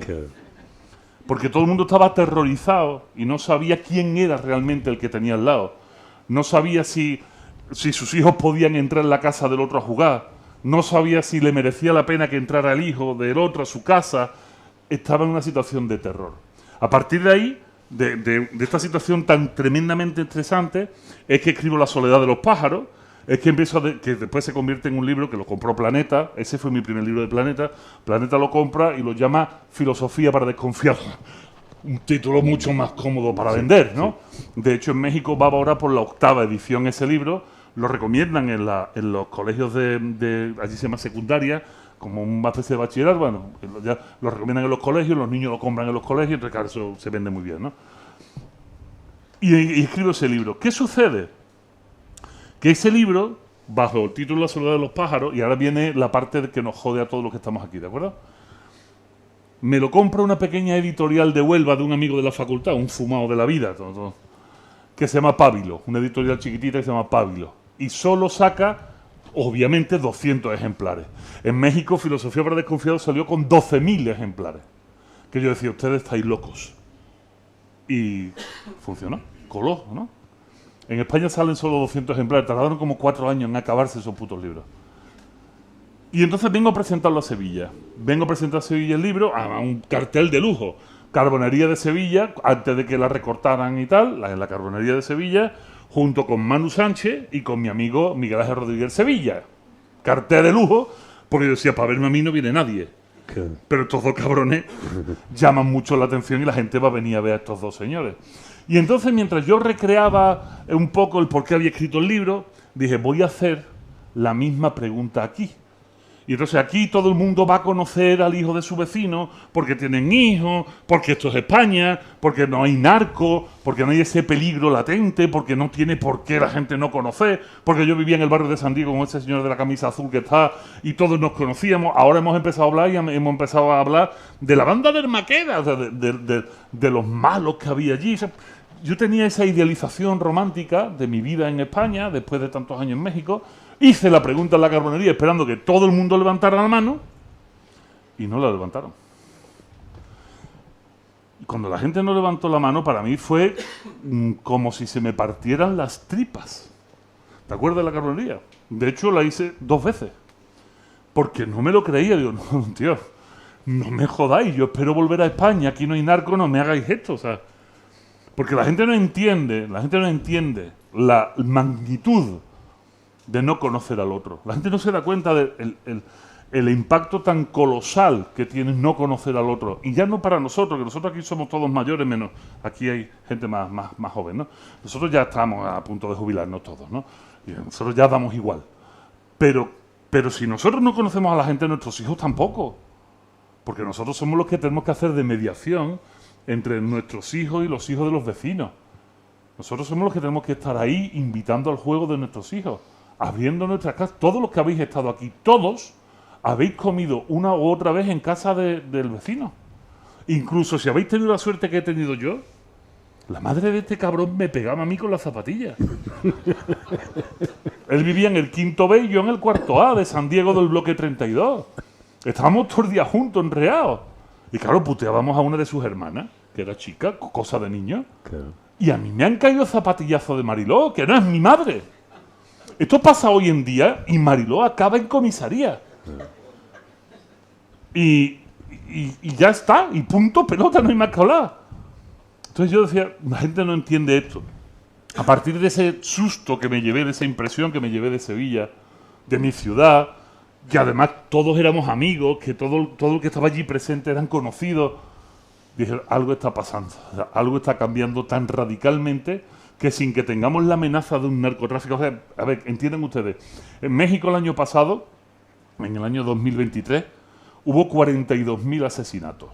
Porque todo el mundo estaba aterrorizado y no sabía quién era realmente el que tenía al lado. No sabía si sus hijos podían entrar en la casa del otro a jugar. No sabía si le merecía la pena que entrara el hijo del otro a su casa. Estaba en una situación de terror. A partir de ahí, de esta situación tan tremendamente estresante, es que escribo La soledad de los pájaros, es que empiezo que después se convierte en un libro que lo compró Planeta. Ese fue mi primer libro de Planeta. Planeta lo compra y lo llama Filosofía para desconfiar. Un título mucho más cómodo para vender, ¿no? De hecho, en México va ahora por la 8ª edición ese libro. Lo recomiendan en los colegios allí se llama secundaria, como una especie de bachillerato. Bueno, ya lo recomiendan en los colegios, los niños lo compran en los colegios, entonces claro, eso se vende muy bien, ¿no? y escribo ese libro. ¿Qué sucede? Que ese libro, bajo el título La soledad de los pájaros, y ahora viene la parte que nos jode a todos los que estamos aquí, ¿de acuerdo? Me lo compra una pequeña editorial de Huelva de un amigo de la facultad, un fumado de la vida, que se llama Pábilo, una editorial chiquitita que se llama Pábilo. Y solo saca, obviamente, 200 ejemplares. En México, Filosofía para Desconfiados salió con 12.000 ejemplares. Que yo decía, ustedes estáis locos. Y funcionó, coló, ¿no? En España salen solo 200 ejemplares, tardaron como 4 años en acabarse esos putos libros. Y entonces vengo a presentarlo a Sevilla. Vengo a presentar a Sevilla el libro a un cartel de lujo. Carbonería de Sevilla, antes de que la recortaran y tal, en la Carbonería de Sevilla, junto con Manu Sánchez y con mi amigo Miguel Ángel Rodríguez Sevilla. Cartel de lujo, porque yo decía, para verme a mí no viene nadie. ¿Qué? Pero estos dos cabrones llaman mucho la atención y la gente va a venir a ver a estos dos señores. Y entonces, mientras yo recreaba un poco el por qué había escrito el libro, dije, voy a hacer la misma pregunta aquí. Y entonces aquí todo el mundo va a conocer al hijo de su vecino porque tienen hijos, porque esto es España, porque no hay narco, porque no hay ese peligro latente, porque no tiene por qué la gente no conocer, porque yo vivía en el barrio de San Diego con ese señor de la camisa azul que está y todos nos conocíamos. Ahora hemos empezado a hablar y hemos empezado a hablar de la banda del Maqueda, o sea, de los malos que había allí. O sea, yo tenía esa idealización romántica de mi vida en España, después de tantos años en México. Hice la pregunta en la Carbonería esperando que todo el mundo levantara la mano y no la levantaron. Y cuando la gente no levantó la mano, para mí fue como si se me partieran las tripas. ¿Te acuerdas de la Carbonería? De hecho, la hice 2 veces. Porque no me lo creía. Digo, no, tío, no me jodáis. Yo espero volver a España. Aquí no hay narco, no me hagáis esto. O sea, porque la gente no entiende la magnitud de no conocer al otro. La gente no se da cuenta del el impacto tan colosal que tiene no conocer al otro. Y ya no para nosotros, que nosotros aquí somos todos mayores, menos aquí hay gente más joven, ¿no? Nosotros ya estamos a punto de jubilarnos todos, ¿no? Y nosotros ya damos igual. Pero si nosotros no conocemos a la gente, nuestros hijos tampoco. Porque nosotros somos los que tenemos que hacer de mediación entre nuestros hijos y los hijos de los vecinos. Nosotros somos los que tenemos que estar ahí invitando al juego de nuestros hijos, abriendo nuestras casas. Todos los que habéis estado aquí, todos habéis comido una u otra vez en casa del vecino. Incluso si habéis tenido la suerte que he tenido yo, la madre de este cabrón me pegaba a mí con las zapatillas. Él vivía en el 5º B y yo en el 4º A de San Diego del bloque 32. Estábamos todos los días juntos, enreados. Y claro, puteábamos a una de sus hermanas, que era chica, cosa de niño. Claro. Y a mí me han caído zapatillazos de Mariló, que no es mi madre. Esto pasa hoy en día y Mariló acaba en comisaría. Y ya está, y punto, pelota, no hay más que hablar. Entonces yo decía, la gente no entiende esto. A partir de ese susto que me llevé, de esa impresión que me llevé de Sevilla, de mi ciudad, que además todos éramos amigos, que todo el que estaba allí presente eran conocidos, dije, algo está pasando, o sea, algo está cambiando tan radicalmente que sin que tengamos la amenaza de un narcotráfico... O sea, a ver, entienden ustedes, en México el año pasado, en el año 2023, hubo 42.000 asesinatos.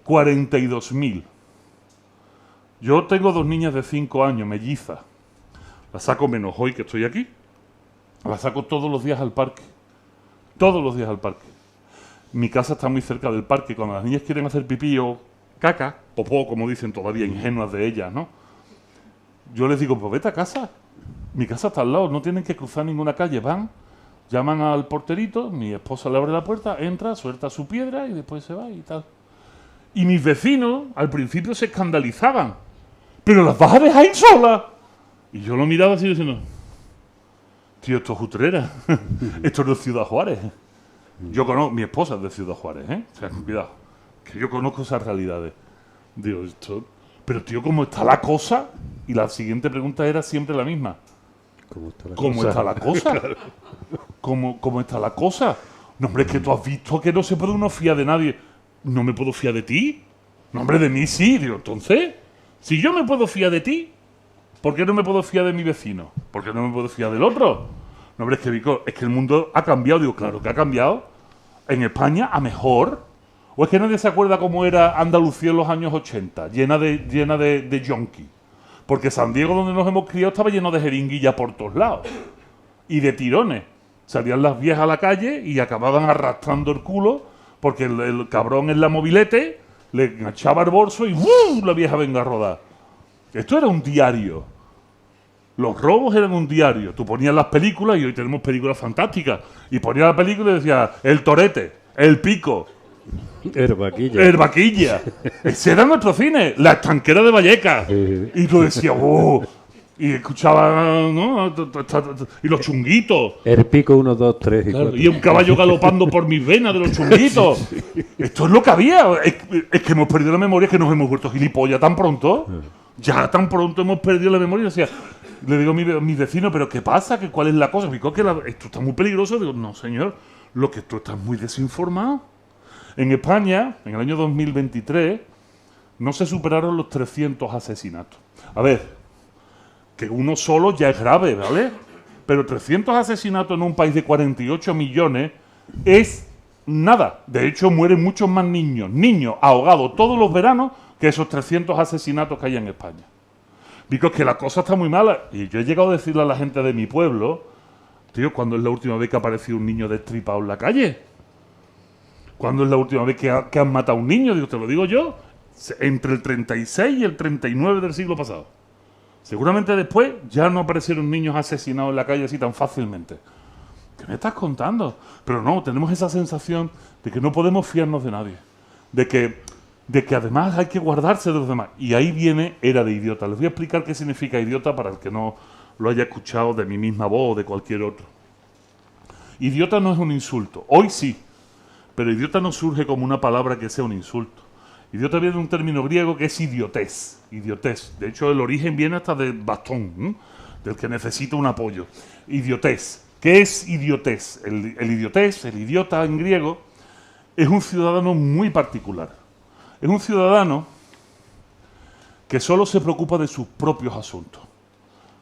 42.000. Yo tengo 2 niñas de 5 años, mellizas. Las saco menos hoy que estoy aquí. Las saco todos los días al parque. Todos los días al parque. Mi casa está muy cerca del parque. Cuando las niñas quieren hacer pipí o caca, popó, como dicen todavía, ingenuas de ellas, ¿no? Yo les digo, pues vete a casa. Mi casa está al lado, no tienen que cruzar ninguna calle. Van, llaman al porterito, mi esposa le abre la puerta, entra, suelta su piedra y después se va y tal. Y mis vecinos al principio se escandalizaban. ¿Pero las vas a dejar ir solas? Y yo lo miraba así diciendo, tío, esto es Utrera. Esto no es Ciudad Juárez. Yo conozco, mi esposa es de Ciudad Juárez, ¿eh? O sea, cuidado, que yo conozco esas realidades. Digo, esto... Pero, tío, ¿cómo está la cosa? Y la siguiente pregunta era siempre la misma. ¿Cómo está la cosa? Claro. ¿Cómo está la cosa? No, hombre, es que tú has visto que no se puede uno fiar de nadie. ¿No me puedo fiar de ti? No, hombre, de mí sí. Digo, entonces, si yo me puedo fiar de ti, ¿por qué no me puedo fiar de mi vecino? ¿Por qué no me puedo fiar del otro? No, hombre, es que, Vico, es que el mundo ha cambiado. Digo, claro que ha cambiado. En España a mejor. ¿O es que nadie se acuerda cómo era Andalucía en los años 80? Llena de yonki. Porque San Diego, donde nos hemos criado, estaba lleno de jeringuillas por todos lados. Y de tirones. Salían las viejas a la calle y acababan arrastrando el culo porque el cabrón en la mobilete le enganchaba el bolso y la vieja venga a rodar. Esto era un diario. Los robos eran un diario. Tú ponías las películas, y hoy tenemos películas fantásticas, y ponías la película y decías, el torete, el pico, Herbaquilla. Herbaquilla. Ese era nuestro cine, la estanquera de Vallecas. Y tú decías, oh, y escuchaba, ¿no? Y los chunguitos. El pico 1, 2, 3 y 4. Y un caballo galopando por mis venas de los chunguitos. Esto es lo que había. Es que hemos perdido la memoria, es que nos hemos vuelto gilipollas tan pronto. Ya tan pronto hemos perdido la memoria. O sea, le digo a mis vecinos, ¿pero qué pasa? ¿Cuál es la cosa? Digo, que esto está muy peligroso. Digo, no, señor, lo que tú estás muy desinformado. En España, en el año 2023, no se superaron los 300 asesinatos. A ver, que uno solo ya es grave, ¿vale? Pero 300 asesinatos en un país de 48 millones es nada. De hecho, mueren muchos más niños ahogados todos los veranos que esos 300 asesinatos que hay en España. Digo, es que la cosa está muy mala. Y yo he llegado a decirle a la gente de mi pueblo, tío, ¿cuándo es la última vez que apareció un niño destripado en la calle? ¿Cuándo es la última vez que han matado a un niño? Digo, te lo digo yo, entre el 36 y el 39 del siglo pasado. Seguramente después ya no aparecieron niños asesinados en la calle así tan fácilmente. ¿Qué me estás contando? Pero no, tenemos esa sensación de que no podemos fiarnos de nadie. De que además hay que guardarse de los demás. Y ahí viene Era de idiota. Les voy a explicar qué significa idiota para el que no lo haya escuchado de mi misma voz o de cualquier otro. Idiota no es un insulto. Hoy sí. Pero idiota no surge como una palabra que sea un insulto. Idiota viene de un término griego que es idiotés. Idiotés. De hecho, el origen viene hasta del bastón, ¿eh? Del que necesita un apoyo. Idiotés. ¿Qué es idiotés? El idiotés, el idiota en griego, es un ciudadano muy particular. Es un ciudadano que solo se preocupa de sus propios asuntos.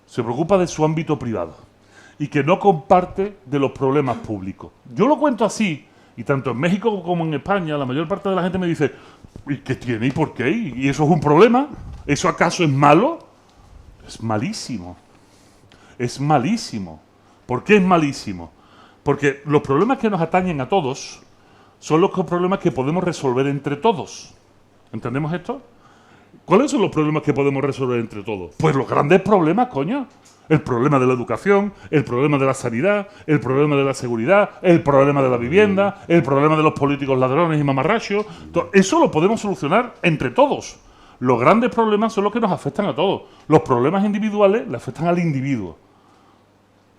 Se preocupa de su ámbito privado. Y que no comparte de los problemas públicos. Yo lo cuento así. Y tanto en México como en España, la mayor parte de la gente me dice, ¿y qué tiene y por qué? ¿Y eso es un problema? ¿Eso acaso es malo? Es malísimo. Es malísimo. ¿Por qué es malísimo? Porque los problemas que nos atañen a todos son los problemas que podemos resolver entre todos. ¿Entendemos esto? ¿Cuáles son los problemas que podemos resolver entre todos? Pues los grandes problemas, coño. El problema de la educación, el problema de la sanidad, el problema de la seguridad, el problema de la vivienda, el problema de los políticos ladrones y mamarrachos. Eso lo podemos solucionar entre todos. Los grandes problemas son los que nos afectan a todos. Los problemas individuales le afectan al individuo.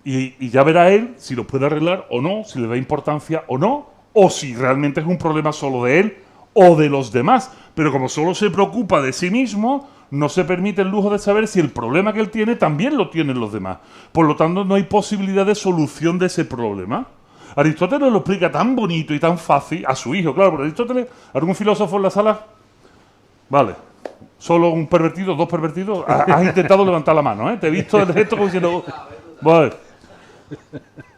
Y ya verá él si los puede arreglar o no, si le da importancia o no, o si realmente es un problema solo de él o de los demás. Pero como solo se preocupa de sí mismo, no se permite el lujo de saber si el problema que él tiene también lo tienen los demás. Por lo tanto, no hay posibilidad de solución de ese problema. Aristóteles lo explica tan bonito y tan fácil a su hijo. Claro, pero Aristóteles, ¿algún filósofo en la sala? Vale. ¿Solo un pervertido, dos pervertidos? Has intentado levantar la mano, ¿eh? Te he visto el gesto como diciendo... Vale.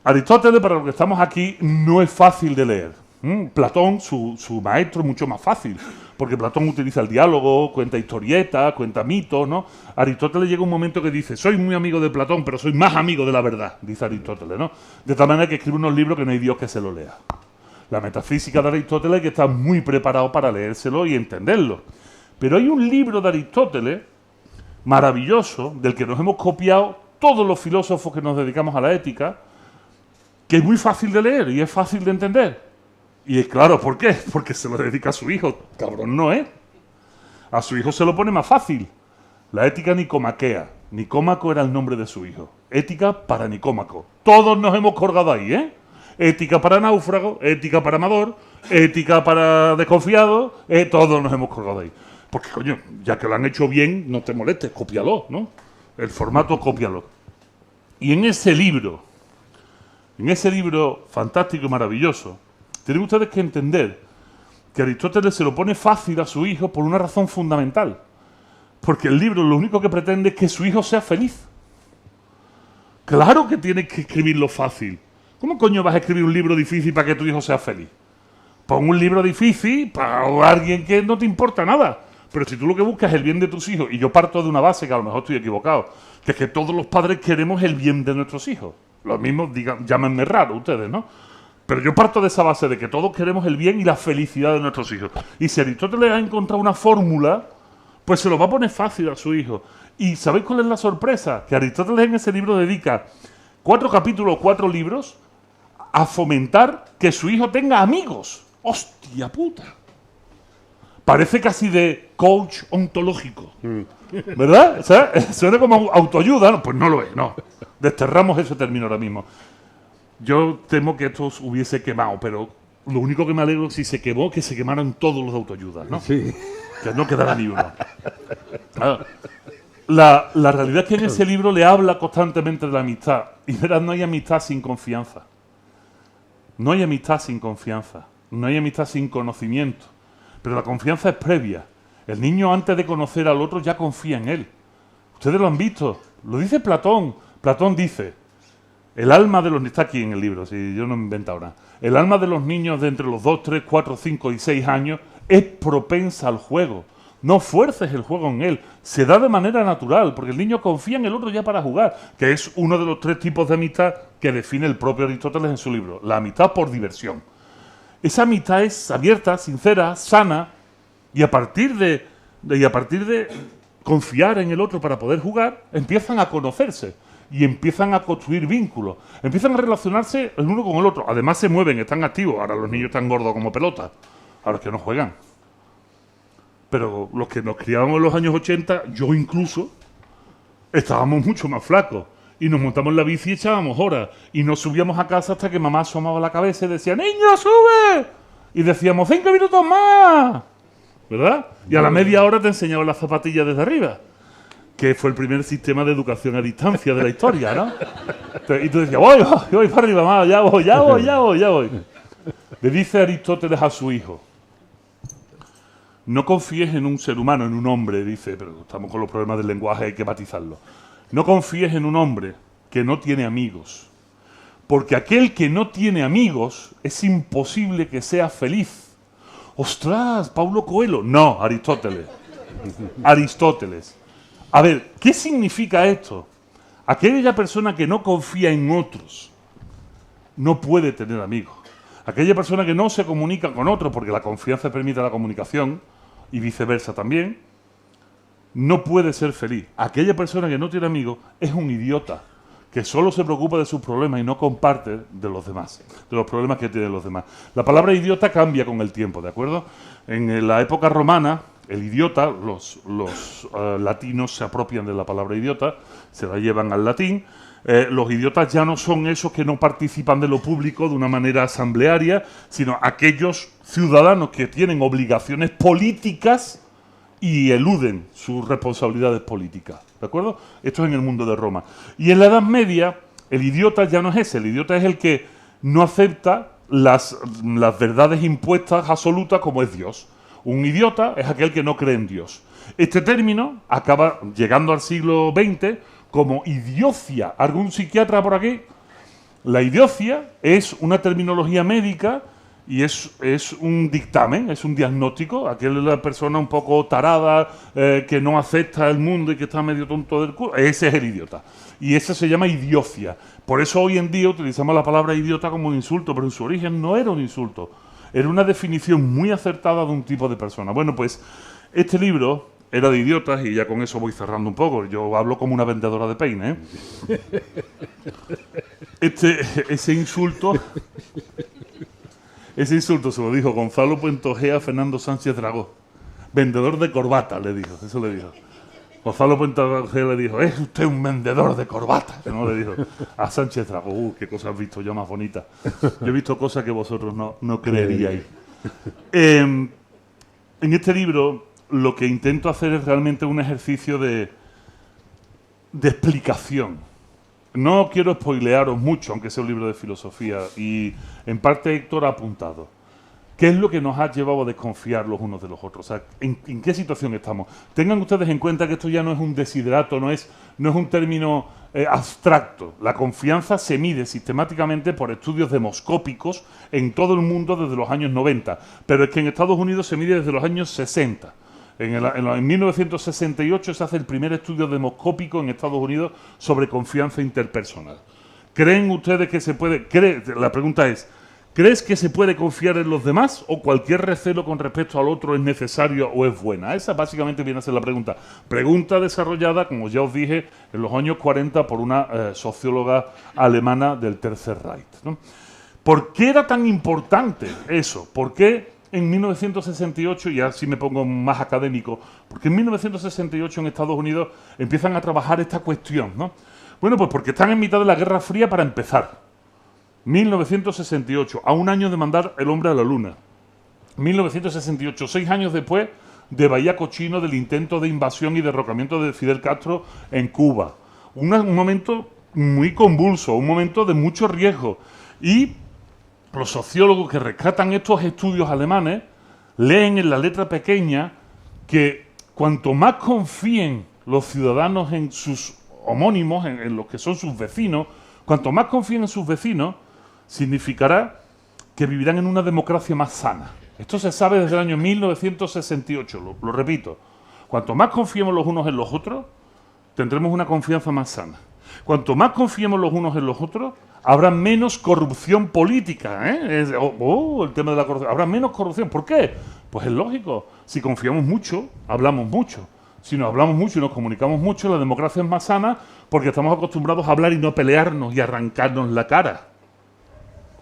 Aristóteles, para los que estamos aquí, no es fácil de leer. Platón, su maestro, es mucho más fácil, porque Platón utiliza el diálogo, cuenta historietas, cuenta mitos, ¿no? Aristóteles llega un momento que dice, soy muy amigo de Platón, pero soy más amigo de la verdad, dice Aristóteles, ¿no? De tal manera que escribe unos libros que no hay Dios que se lo lea. La metafísica de Aristóteles hay que estar muy preparado para leérselo y entenderlo. Pero hay un libro de Aristóteles maravilloso, del que nos hemos copiado todos los filósofos que nos dedicamos a la ética, que es muy fácil de leer y es fácil de entender. Y es claro, ¿por qué? Porque se lo dedica a su hijo. Cabrón no es. A su hijo se lo pone más fácil. La ética nicomaquea. Nicómaco era el nombre de su hijo. Ética para Nicómaco. Todos nos hemos colgado ahí, ¿eh? Ética para náufrago, ética para amador, ética para desconfiado, todos nos hemos colgado ahí. Porque, coño, ya que lo han hecho bien, no te molestes, cópialo, ¿no? El formato, cópialo. Y en ese libro fantástico y maravilloso, tienen ustedes que entender que Aristóteles se lo pone fácil a su hijo por una razón fundamental. Porque el libro lo único que pretende es que su hijo sea feliz. Claro que tienes que escribirlo fácil. ¿Cómo coño vas a escribir un libro difícil para que tu hijo sea feliz? Pon un libro difícil para alguien que no te importa nada. Pero si tú lo que buscas es el bien de tus hijos, y yo parto de una base que a lo mejor estoy equivocado, que es que todos los padres queremos el bien de nuestros hijos. Los mismos, llámenme raro ustedes, ¿no? Pero yo parto de esa base de que todos queremos el bien y la felicidad de nuestros hijos. Y si Aristóteles ha encontrado una fórmula, pues se lo va a poner fácil a su hijo. ¿Y sabéis cuál es la sorpresa? Que Aristóteles en ese libro dedica 4 capítulos, 4 libros a fomentar que su hijo tenga amigos. ¡Hostia puta! Parece casi de coach ontológico. ¿Verdad? O sea, suena como autoayuda. No, pues no lo es, no. Desterramos ese término ahora mismo. Yo temo que esto hubiese quemado, pero lo único que me alegro si se quemó que se quemaran todos los de autoayuda, ¿no? Sí. Que no quedara ni uno. La realidad es que en ese libro le habla constantemente de la amistad. Y verás, no hay amistad sin confianza. No hay amistad sin confianza. No hay amistad sin conocimiento. Pero la confianza es previa. El niño antes de conocer al otro ya confía en él. Ustedes lo han visto. Lo dice Platón. Platón dice, el alma de los... Está aquí en el libro, si yo no me invento ahora. El alma de los niños de entre los 2, 3, 4, 5 y 6 años es propensa al juego. No fuerces el juego en él. Se da de manera natural, porque el niño confía en el otro ya para jugar, que es uno de los 3 tipos de amistad que define el propio Aristóteles en su libro. La amistad por diversión. Esa amistad es abierta, sincera, sana, y a partir de confiar en el otro para poder jugar, empiezan a conocerse y empiezan a construir vínculos, empiezan a relacionarse el uno con el otro. Además se mueven, están activos. Ahora los niños están gordos como pelotas, a los que no juegan. Pero los que nos criábamos en los años 80, yo incluso, estábamos mucho más flacos. Y nos montamos en la bici y echábamos horas. Y nos subíamos a casa hasta que mamá asomaba la cabeza y decía, ¡niño, sube! Y decíamos, 5 minutos más. ¿Verdad? Y a la media hora te enseñaban las zapatillas desde arriba. Que fue el primer sistema de educación a distancia de la historia, ¿no? Y tú decías, voy para arriba, mamá, ya voy. Le dice Aristóteles a su hijo, no confíes en un ser humano, en un hombre, dice, pero estamos con los problemas del lenguaje, hay que matizarlo. No confíes en un hombre que no tiene amigos, porque aquel que no tiene amigos es imposible que sea feliz. ¡Ostras, Paulo Coelho! No, Aristóteles. Aristóteles. A ver, ¿qué significa esto? Aquella persona que no confía en otros no puede tener amigos. Aquella persona que no se comunica con otros, porque la confianza permite la comunicación, y viceversa también, no puede ser feliz. Aquella persona que no tiene amigos es un idiota, que solo se preocupa de sus problemas y no comparte de los demás, de los problemas que tienen los demás. La palabra idiota cambia con el tiempo, ¿de acuerdo? En la época romana, el idiota, los latinos se apropian de la palabra idiota, se la llevan al latín. Los idiotas ya no son esos que no participan de lo público de una manera asamblearia, sino aquellos ciudadanos que tienen obligaciones políticas y eluden sus responsabilidades políticas, ¿de acuerdo? Esto es en el mundo de Roma. Y en la Edad Media, el idiota ya no es ese, el idiota es el que no acepta las verdades impuestas absolutas como es Dios. Un idiota es aquel que no cree en Dios. Este término acaba llegando al siglo XX como idiocia. ¿Algún psiquiatra por aquí? La idiocia es una terminología médica y es un dictamen, es un diagnóstico. Aquella persona un poco tarada, que no acepta el mundo y que está medio tonto del culo, ese es el idiota. Y ese se llama idiocia. Por eso hoy en día utilizamos la palabra idiota como un insulto, pero en su origen no era un insulto. Era una definición muy acertada de un tipo de persona. Bueno, pues este libro era de idiotas y ya con eso voy cerrando un poco. Yo hablo como una vendedora de peine, Ese insulto se lo dijo Gonzalo Puentojea a Fernando Sánchez Dragó. Vendedor de corbata, le dijo. Eso le dijo. Gonzalo Puentojea le dijo, es usted un vendedor de corbata. Que no le dijo a Sánchez Dragó. Qué cosas has visto yo más bonitas. Yo he visto cosas que vosotros no creeríais. En este libro lo que intento hacer es realmente un ejercicio de explicación. No quiero spoilearos mucho, aunque sea un libro de filosofía, y en parte Héctor ha apuntado. ¿Qué es lo que nos ha llevado a desconfiar los unos de los otros? O sea, ¿en qué situación estamos? Tengan ustedes en cuenta que esto ya no es un desiderato, no es un término abstracto. La confianza se mide sistemáticamente por estudios demoscópicos en todo el mundo desde los años 90, pero es que en Estados Unidos se mide desde los años 60. En 1968 se hace el primer estudio demoscópico en Estados Unidos sobre confianza interpersonal. ¿Creen ustedes que se puede...? La pregunta es, ¿crees que se puede confiar en los demás o cualquier recelo con respecto al otro es necesario o es buena? Esa básicamente viene a ser la pregunta. Pregunta desarrollada, como ya os dije, en los años 40 por una socióloga alemana del Tercer Reich, ¿no? ¿Por qué era tan importante eso? ¿Por qué en 1968, y así me pongo más académico, porque en 1968 en Estados Unidos empiezan a trabajar esta cuestión, ¿no? Bueno, pues porque están en mitad de la Guerra Fría para empezar. 1968, a un año de mandar el hombre a la Luna. 1968, 6 años después de Bahía Cochino, del intento de invasión y derrocamiento de Fidel Castro en Cuba. Un momento muy convulso, un momento de mucho riesgo. Y los sociólogos que rescatan estos estudios alemanes leen en la letra pequeña que cuanto más confíen los ciudadanos en sus homónimos, en los que son sus vecinos, cuanto más confíen en sus vecinos, significará que vivirán en una democracia más sana. Esto se sabe desde el año 1968, lo repito. Cuanto más confiemos los unos en los otros, tendremos una confianza más sana. Cuanto más confiemos los unos en los otros, habrá menos corrupción política, ¿eh? El tema de la corrupción. Habrá menos corrupción. ¿Por qué? Pues es lógico. Si confiamos mucho, hablamos mucho. Si nos hablamos mucho y nos comunicamos mucho, la democracia es más sana porque estamos acostumbrados a hablar y no pelearnos y arrancarnos la cara.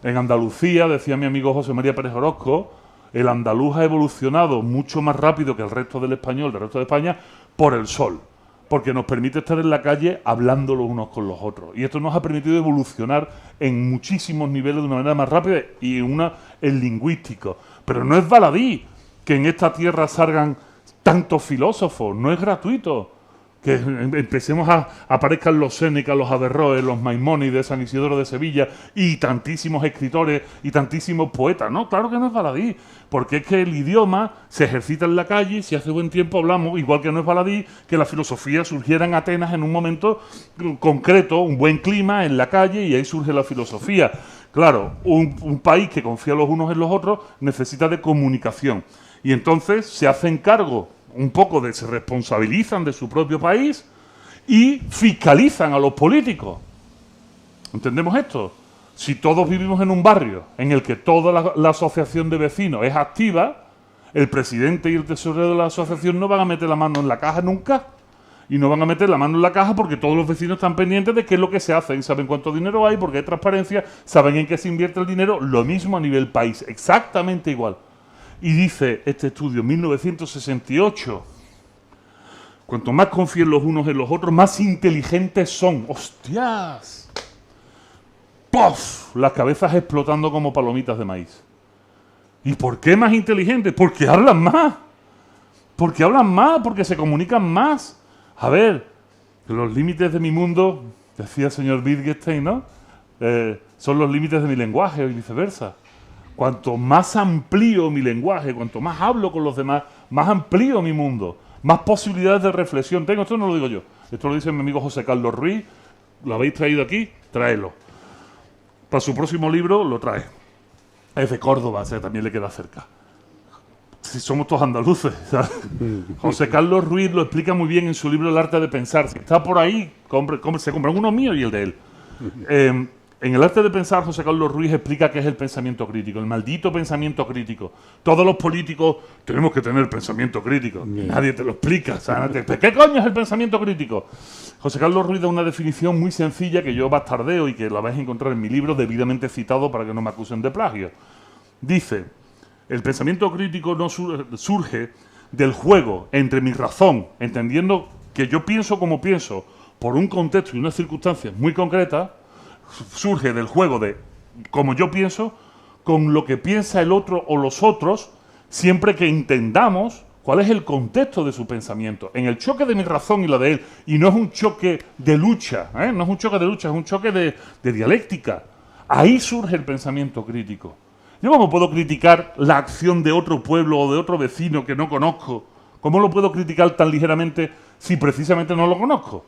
En Andalucía, decía mi amigo José María Pérez Orozco, el andaluz ha evolucionado mucho más rápido que el resto del español, del resto de España, por el sol. Porque nos permite estar en la calle hablando los unos con los otros. Y esto nos ha permitido evolucionar en muchísimos niveles de una manera más rápida y en lingüístico. Pero no es baladí que en esta tierra salgan tantos filósofos, no es gratuito. Que empecemos aparezcan los Séneca, los Averroes, los Maimónides, San Isidoro de Sevilla y tantísimos escritores y tantísimos poetas. No, claro que no es baladí, porque es que el idioma se ejercita en la calle y si hace buen tiempo hablamos, igual que no es baladí que la filosofía surgiera en Atenas en un momento concreto, un buen clima en la calle y ahí surge la filosofía. Claro, un país que confía los unos en los otros necesita de comunicación y entonces se hacen cargo un poco se responsabilizan de su propio país y fiscalizan a los políticos. ¿Entendemos esto? Si todos vivimos en un barrio en el que toda la asociación de vecinos es activa, el presidente y el tesorero de la asociación no van a meter la mano en la caja nunca. Y no van a meter la mano en la caja porque todos los vecinos están pendientes de qué es lo que se hace y saben cuánto dinero hay porque hay transparencia, saben en qué se invierte el dinero. Lo mismo a nivel país, exactamente igual. Y dice este estudio, 1968, cuanto más confíen los unos en los otros, más inteligentes son. ¡Hostias! ¡Pof! Las cabezas explotando como palomitas de maíz. ¿Y por qué más inteligentes? Porque hablan más. Porque hablan más, porque se comunican más. A ver, los límites de mi mundo, decía el señor Wittgenstein, ¿no? Son los límites de mi lenguaje y viceversa. Cuanto más amplío mi lenguaje, cuanto más hablo con los demás, más amplío mi mundo, más posibilidades de reflexión tengo. Esto no lo digo yo, esto lo dice mi amigo José Carlos Ruiz. ¿Lo habéis traído aquí? Tráelo. Para su próximo libro lo trae. Es de Córdoba, o sea, también le queda cerca. Si somos todos andaluces, ¿sabes? José Carlos Ruiz lo explica muy bien en su libro El arte de pensar. Si está por ahí, se compran uno mío y el de él. En El arte de pensar, José Carlos Ruiz explica qué es el pensamiento crítico, el maldito pensamiento crítico. Todos los políticos tenemos que tener pensamiento crítico. Nadie te lo explica. ¿Qué coño es el pensamiento crítico? José Carlos Ruiz da una definición muy sencilla que yo bastardeo y que la vais a encontrar en mi libro, debidamente citado para que no me acusen de plagio. Dice, el pensamiento crítico no surge del juego entre mi razón, entendiendo que yo pienso como pienso por un contexto y unas circunstancias muy concretas, surge del juego de como yo pienso con lo que piensa el otro o los otros, siempre que entendamos cuál es el contexto de su pensamiento. En el choque de mi razón y la de él, y no es un choque de lucha, no es un choque de lucha, es un choque de dialéctica. Ahí surge el pensamiento crítico. ¿Yo cómo puedo criticar la acción de otro pueblo o de otro vecino que no conozco? ¿Cómo lo puedo criticar tan ligeramente si precisamente no lo conozco?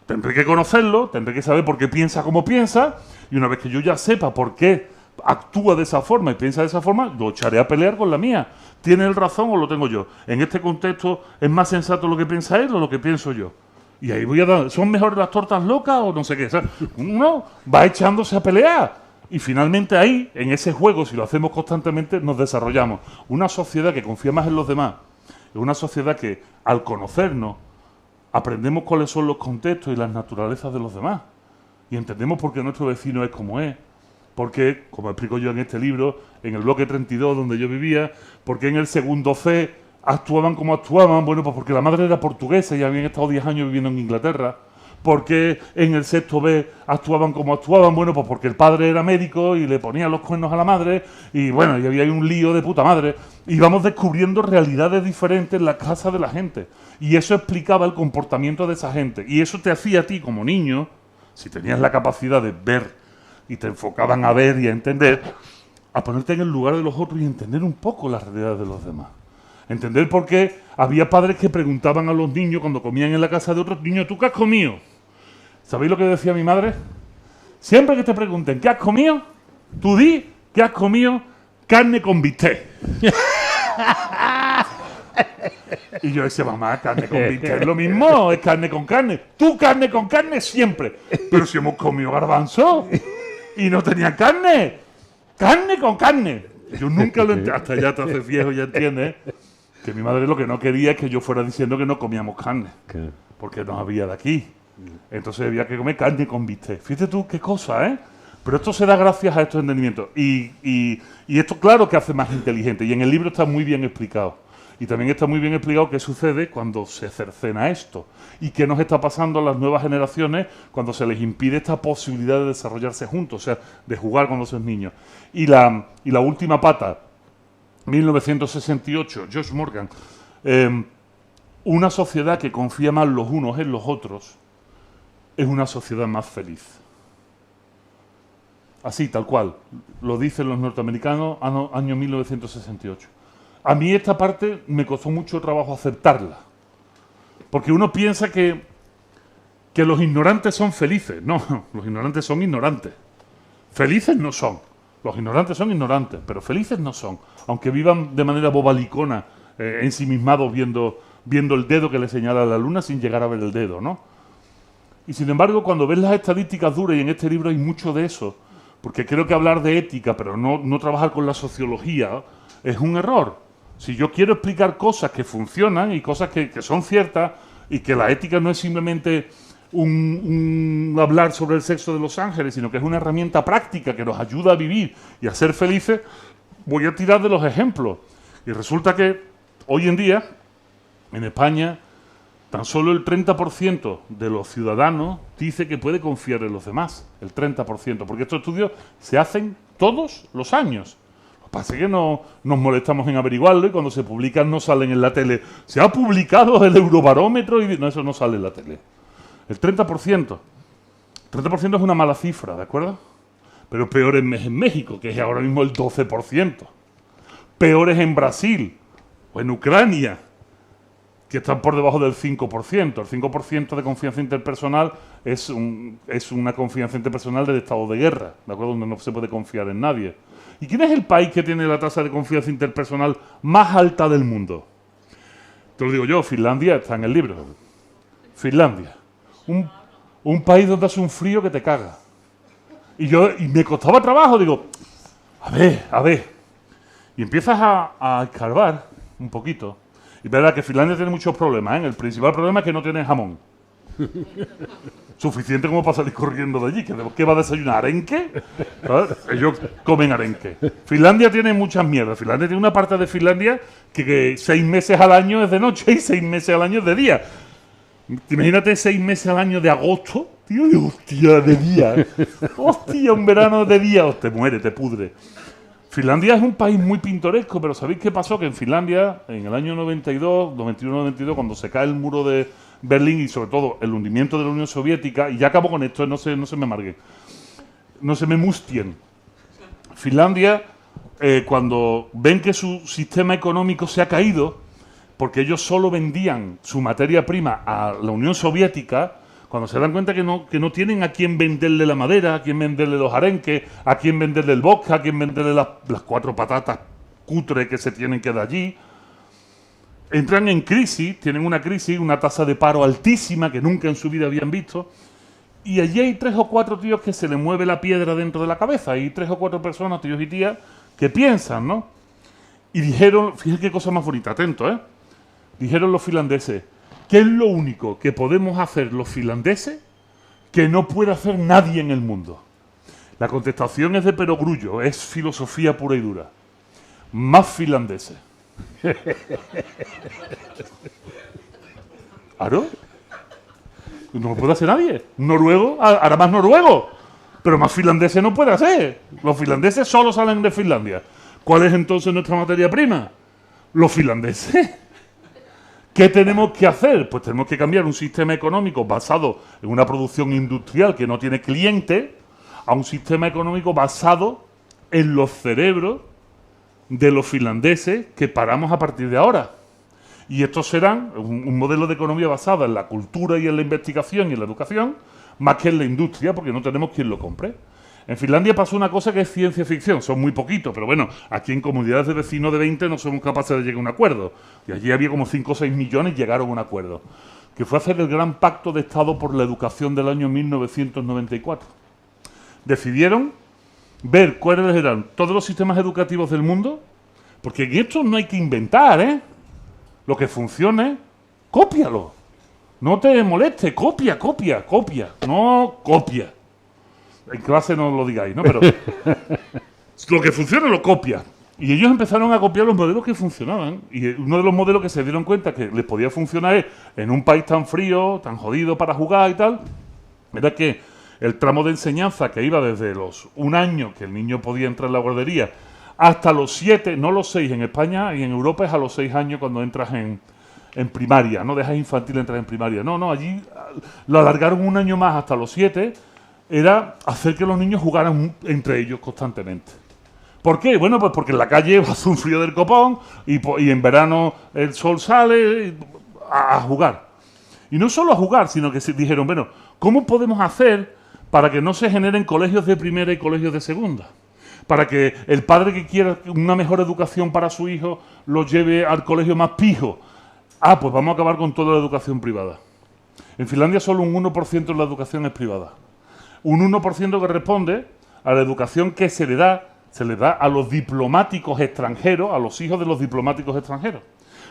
Tendré que conocerlo, tendré que saber por qué piensa como piensa, y una vez que yo ya sepa por qué actúa de esa forma y piensa de esa forma, lo echaré a pelear con la mía. ¿Tiene él razón o lo tengo yo? En este contexto, ¿es más sensato lo que piensa él o lo que pienso yo? Y ahí voy a dar, ¿son mejores las tortas locas o no sé qué? O sea, uno va echándose a pelear. Y finalmente ahí, en ese juego, si lo hacemos constantemente, nos desarrollamos. Una sociedad que confía más en los demás, es una sociedad que, al conocernos, aprendemos cuáles son los contextos y las naturalezas de los demás. Y entendemos por qué nuestro vecino es como es. Porque, como explico yo en este libro, en el bloque 32 donde yo vivía, porque en el segundo C actuaban como actuaban, bueno, pues porque la madre era portuguesa y habían estado 10 años viviendo en Inglaterra. Porque en el sexto B actuaban como actuaban, bueno, pues porque el padre era médico y le ponía los cuernos a la madre, y bueno, y había ahí un lío de puta madre. Y íbamos descubriendo realidades diferentes en la casa de la gente. Y eso explicaba el comportamiento de esa gente. Y eso te hacía a ti como niño, si tenías la capacidad de ver y te enfocaban a ver y a entender, a ponerte en el lugar de los otros y entender un poco las realidades de los demás. Entender por qué había padres que preguntaban a los niños cuando comían en la casa de otros niños, ¿tú qué has comido? ¿Sabéis lo que decía mi madre? Siempre que te pregunten ¿qué has comido? Tú di que has comido carne con bistec. Y yo decía, mamá, carne con bistec es lo mismo, es carne con carne. Tú carne con carne siempre. Pero si hemos comido garbanzo y no tenía carne. Carne con carne. Yo nunca lo entendí. Hasta ya te haces viejo, ya entiendes que mi madre lo que no quería es que yo fuera diciendo que no comíamos carne. Porque no había de aquí. Entonces había que comer carne con bistec. Fíjate tú qué cosa, ¿eh? Pero esto se da gracias a estos entendimientos. Y esto claro que hace más inteligente. Y en el libro está muy bien explicado. Y también está muy bien explicado qué sucede cuando se cercena esto. Y qué nos está pasando a las nuevas generaciones cuando se les impide esta posibilidad de desarrollarse juntos. O sea, de jugar cuando son niños. Y la última pata, 1968, George Morgan. Una sociedad que confía más los unos en los otros es una sociedad más feliz. Así, tal cual. Lo dicen los norteamericanos, año 1968. A mí esta parte me costó mucho trabajo aceptarla. Porque uno piensa que los ignorantes son felices. No, los ignorantes son ignorantes. Felices no son. Los ignorantes son ignorantes, pero felices no son. Aunque vivan de manera bobalicona, ensimismados viendo el dedo que le señala a la luna sin llegar a ver el dedo, ¿no? Y sin embargo, cuando ves las estadísticas duras, y en este libro hay mucho de eso, porque creo que hablar de ética, pero no trabajar con la sociología, es un error. Si yo quiero explicar cosas que funcionan y cosas que son ciertas, y que la ética no es simplemente un hablar sobre el sexo de los ángeles, sino que es una herramienta práctica que nos ayuda a vivir y a ser felices, voy a tirar de los ejemplos. Y resulta que hoy en día, en España, tan solo el 30% de los ciudadanos dice que puede confiar en los demás. El 30%. Porque estos estudios se hacen todos los años. Lo que pasa es que no nos molestamos en averiguarlo y cuando se publican no salen en la tele. Se ha publicado el Eurobarómetro y no, eso no sale en la tele. El 30%. El 30% es una mala cifra, ¿de acuerdo? Pero peor es en México, que es ahora mismo el 12%. Peor es en Brasil o en Ucrania, que están por debajo del 5%. El 5% de confianza interpersonal es una confianza interpersonal del estado de guerra, ¿de acuerdo? Donde no se puede confiar en nadie. ¿Y quién es el país que tiene la tasa de confianza interpersonal más alta del mundo? Te lo digo yo, Finlandia, está en el libro. Finlandia. Un país donde hace un frío que te caga. Y me costaba trabajo, digo, a ver. Y empiezas a escarbar un poquito. Y verdad que Finlandia tiene muchos problemas, ¿eh? El principal problema es que no tiene jamón. Suficiente como para salir corriendo de allí. ¿Qué va a desayunar? ¿Arenque? ¿Sabes? Ellos comen arenque. Finlandia tiene muchas mierdas. Finlandia tiene una parte de Finlandia que 6 meses al año es de noche y 6 meses al año es de día. Imagínate 6 meses al año de agosto. Tío, hostia, de día. Hostia, un verano de día. Te muere, te pudre. Finlandia es un país muy pintoresco, pero ¿sabéis qué pasó? Que en Finlandia, en el año 91-92, cuando se cae el muro de Berlín y sobre todo el hundimiento de la Unión Soviética, y ya acabo con esto, no se me amarguen, no se me mustien. Finlandia cuando ven que su sistema económico se ha caído, porque ellos solo vendían su materia prima a la Unión Soviética, cuando se dan cuenta que no tienen a quién venderle la madera, a quién venderle los arenques, a quién venderle el vodka, a quién venderle las 4 patatas cutres que se tienen que dar allí, entran en crisis, tienen una crisis, una tasa de paro altísima que nunca en su vida habían visto, y allí hay 3 o 4 tíos que se les mueve la piedra dentro de la cabeza, hay 3 o 4 personas, tíos y tías, que piensan, ¿no? Y dijeron, fíjense qué cosa más bonita, atento, dijeron los finlandeses, ¿qué es lo único que podemos hacer los finlandeses que no puede hacer nadie en el mundo? La contestación es de perogrullo, es filosofía pura y dura. Más finlandeses. ¿Claro? No lo puede hacer nadie. Noruego hará más noruego, pero más finlandeses no puede hacer. Los finlandeses solo salen de Finlandia. ¿Cuál es entonces nuestra materia prima? Los finlandeses. ¿Qué tenemos que hacer? Pues tenemos que cambiar un sistema económico basado en una producción industrial que no tiene cliente a un sistema económico basado en los cerebros de los finlandeses que paramos a partir de ahora. Y estos serán un modelo de economía basada en la cultura y en la investigación y en la educación, más que en la industria, porque no tenemos quien lo compre. En Finlandia pasó una cosa que es ciencia ficción, son muy poquitos, pero bueno, aquí en comunidades de vecinos de 20 no somos capaces de llegar a un acuerdo. Y allí había como 5 o 6 millones y llegaron a un acuerdo, que fue hacer el gran pacto de Estado por la educación del año 1994. Decidieron ver cuáles eran todos los sistemas educativos del mundo, porque en esto no hay que inventar, Lo que funcione, cópialo. No te moleste, copia, no copia. En clase no lo digáis, ¿no? Pero lo que funciona lo copia. Y ellos empezaron a copiar los modelos que funcionaban. Y uno de los modelos que se dieron cuenta que les podía funcionar es, en un país tan frío, tan jodido para jugar y tal, era que el tramo de enseñanza que iba desde los 1 año, que el niño podía entrar en la guardería, hasta los 7, no los 6 en España, y en Europa es a los 6 años cuando entras en primaria, no dejas infantil entrar en primaria. No, allí lo alargaron 1 año más hasta los 7, era hacer que los niños jugaran entre ellos constantemente. ¿Por qué? Bueno, pues porque en la calle hace un frío del copón y en verano el sol sale a jugar. Y no solo a jugar, sino que se dijeron, bueno, ¿cómo podemos hacer para que no se generen colegios de primera y colegios de segunda? Para que el padre que quiera una mejor educación para su hijo lo lleve al colegio más pijo. Pues vamos a acabar con toda la educación privada. En Finlandia solo un 1% de la educación es privada. Un 1% que responde a la educación que se le da a los diplomáticos extranjeros, a los hijos de los diplomáticos extranjeros.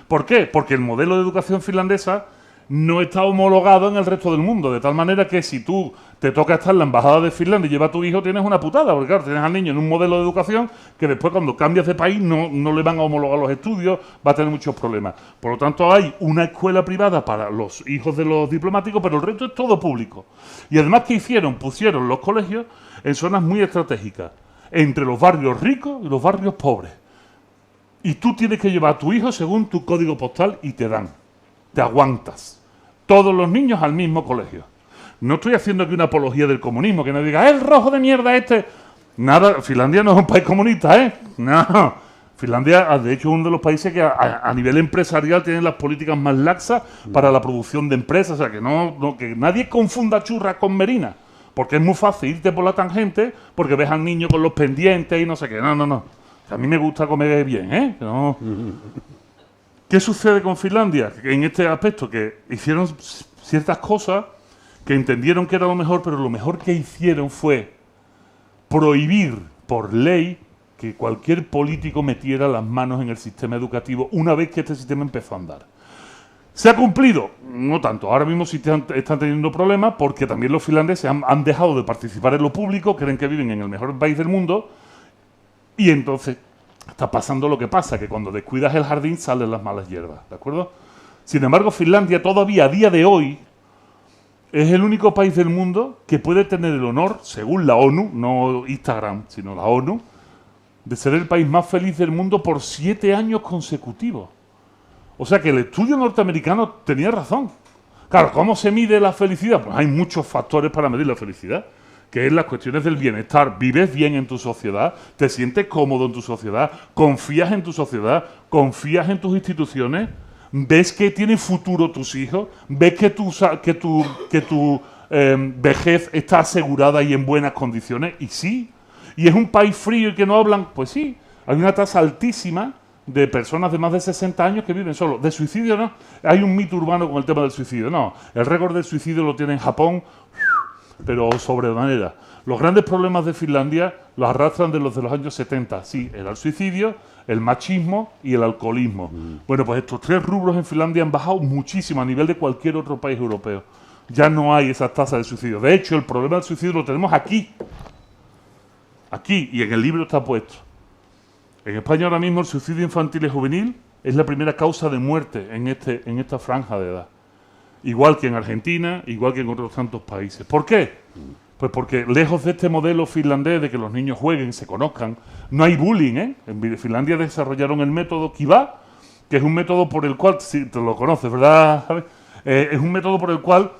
¿Por qué? Porque el modelo de educación finlandesa no está homologado en el resto del mundo, de tal manera que si tú te toca estar en la embajada de Finlandia y lleva a tu hijo, tienes una putada, porque claro, tienes al niño en un modelo de educación que después cuando cambias de país no le van a homologar los estudios, va a tener muchos problemas. Por lo tanto, hay una escuela privada para los hijos de los diplomáticos, pero el resto es todo público. Y además, ¿qué hicieron? Pusieron los colegios en zonas muy estratégicas, entre los barrios ricos y los barrios pobres. Y tú tienes que llevar a tu hijo según tu código postal y te aguantas. Todos los niños al mismo colegio. No estoy haciendo aquí una apología del comunismo, que no diga, el rojo de mierda este. Nada, Finlandia no es un país comunista, No. Finlandia, de hecho, es uno de los países que a nivel empresarial tienen las políticas más laxas para la producción de empresas. O sea, que nadie confunda churras con merinas. Porque es muy fácil irte por la tangente porque ves al niño con los pendientes y no sé qué. No. A mí me gusta comer bien, No. ¿Qué sucede con Finlandia en este aspecto? Que hicieron ciertas cosas que entendieron que era lo mejor, pero lo mejor que hicieron fue prohibir por ley que cualquier político metiera las manos en el sistema educativo una vez que este sistema empezó a andar. ¿Se ha cumplido? No tanto. Ahora mismo sí están teniendo problemas porque también los finlandeses han dejado de participar en lo público, creen que viven en el mejor país del mundo y entonces está pasando lo que pasa, que cuando descuidas el jardín salen las malas hierbas, ¿de acuerdo? Sin embargo, Finlandia todavía a día de hoy es el único país del mundo que puede tener el honor, según la ONU, no Instagram, sino la ONU, de ser el país más feliz del mundo por 7 años consecutivos. O sea que el estudio norteamericano tenía razón. Claro, ¿cómo se mide la felicidad? Pues hay muchos factores para medir la felicidad. que es las cuestiones del bienestar. ¿Vives bien en tu sociedad? ¿Te sientes cómodo en tu sociedad? ¿Confías en tu sociedad? ¿Confías en tus instituciones? ¿Ves que tienen futuro tus hijos? ¿Ves que tu vejez está asegurada y en buenas condiciones? Y sí. ¿Y es un país frío y que no hablan? Pues sí. Hay una tasa altísima de personas de más de 60 años que viven solos. De suicidio no. Hay un mito urbano con el tema del suicidio. No. El récord del suicidio lo tiene en Japón, pero sobremanera. Los grandes problemas de Finlandia los arrastran de los años 70. Sí, era el suicidio, el machismo y el alcoholismo. Bueno, pues estos tres rubros en Finlandia han bajado muchísimo a nivel de cualquier otro país europeo. Ya no hay esas tasas de suicidio. De hecho, el problema del suicidio lo tenemos aquí. Aquí, y en el libro está puesto. En España ahora mismo el suicidio infantil y juvenil es la primera causa de muerte en esta franja de edad. Igual que en Argentina, igual que en otros tantos países. ¿Por qué? Pues porque lejos de este modelo finlandés de que los niños jueguen, se conozcan, no hay bullying, ¿eh? En Finlandia desarrollaron el método Kiva, que es un método por el cual, si te lo conoces, ¿verdad, Javi? Es un método por el cual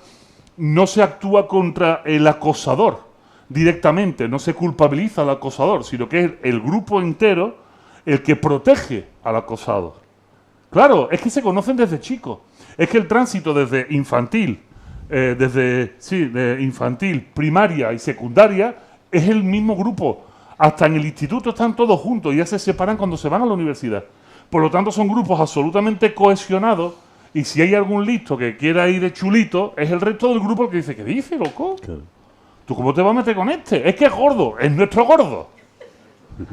no se actúa contra el acosador directamente, no se culpabiliza al acosador, sino que es el grupo entero el que protege al acosado. Claro, es que se conocen desde chicos. Es que el tránsito desde infantil, de infantil, primaria y secundaria, es el mismo grupo. Hasta en el instituto están todos juntos y ya se separan cuando se van a la universidad. Por lo tanto, son grupos absolutamente cohesionados y si hay algún listo que quiera ir de chulito, es el resto del grupo el que dice, ¿qué dice, loco? Claro. ¿Tú cómo te vas a meter con este? Es que es gordo, es nuestro gordo.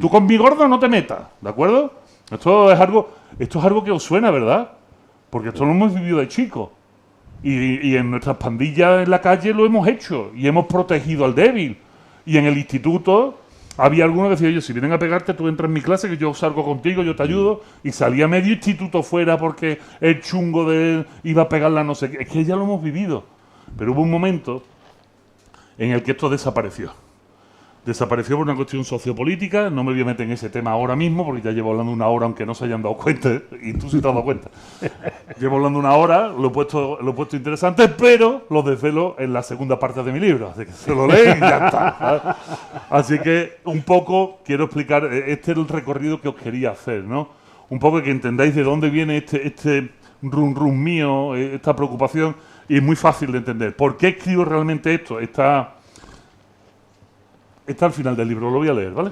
Tú con mi gordo no te metas, ¿de acuerdo? Esto es algo que os suena, ¿verdad? Porque esto lo hemos vivido de chicos. Y en nuestras pandillas en la calle lo hemos hecho. Y hemos protegido al débil. Y en el instituto había algunos que decían, oye, si vienen a pegarte, tú entras en mi clase, que yo salgo contigo, yo te ayudo. Y salía medio instituto fuera porque el chungo de él iba a pegarla no sé qué. Es que ya lo hemos vivido. Pero hubo un momento en el que esto desapareció. Desapareció por una cuestión sociopolítica. No me voy a meter en ese tema ahora mismo, porque ya llevo hablando una hora, aunque no se hayan dado cuenta, y tú sí te has dado cuenta. Llevo hablando una hora, lo he puesto interesante, pero lo desvelo en la segunda parte de mi libro. Así que se lo leen y ya está. Así que un poco quiero explicar, este es el recorrido que os quería hacer, ¿no? Un poco que entendáis de dónde viene este rum mío, esta preocupación, y es muy fácil de entender. ¿Por qué escribo realmente esto? Está al final del libro, lo voy a leer, ¿vale?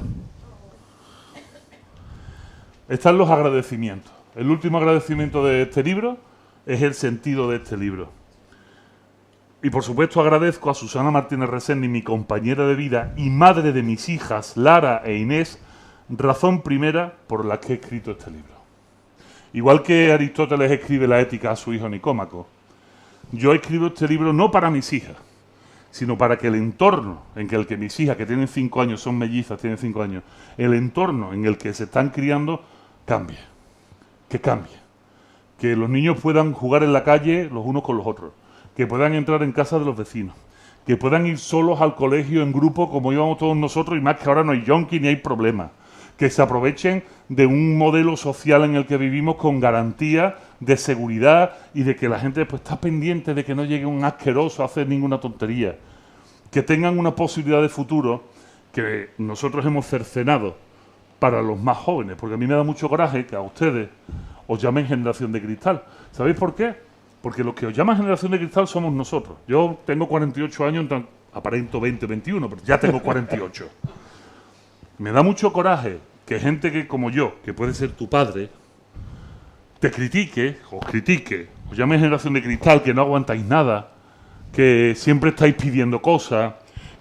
Están los agradecimientos. El último agradecimiento de este libro es el sentido de este libro. Y por supuesto agradezco a Susana Martínez Reséndiz, mi compañera de vida y madre de mis hijas, Lara e Inés, razón primera por la que he escrito este libro. Igual que Aristóteles escribe la ética a su hijo Nicómaco, yo escribo este libro no para mis hijas, sino para que el entorno en el que mis hijas, que tienen 5 años, son mellizas, tienen 5 años, el entorno en el que se están criando cambie, que cambie. Que los niños puedan jugar en la calle los unos con los otros, que puedan entrar en casa de los vecinos, que puedan ir solos al colegio en grupo como íbamos todos nosotros, y más que ahora no hay yonki ni hay problema. Que se aprovechen de un modelo social en el que vivimos con garantía de seguridad y de que la gente pues está pendiente de que no llegue un asqueroso a hacer ninguna tontería. Que tengan una posibilidad de futuro que nosotros hemos cercenado para los más jóvenes, porque a mí me da mucho coraje que a ustedes os llamen generación de cristal. ¿Sabéis por qué? Porque los que os llaman generación de cristal somos nosotros. Yo tengo 48 años, aparento 20, 21, pero ya tengo 48. Me da mucho coraje que gente que como yo, que puede ser tu padre, te critique, os llame generación de cristal, que no aguantáis nada, que siempre estáis pidiendo cosas,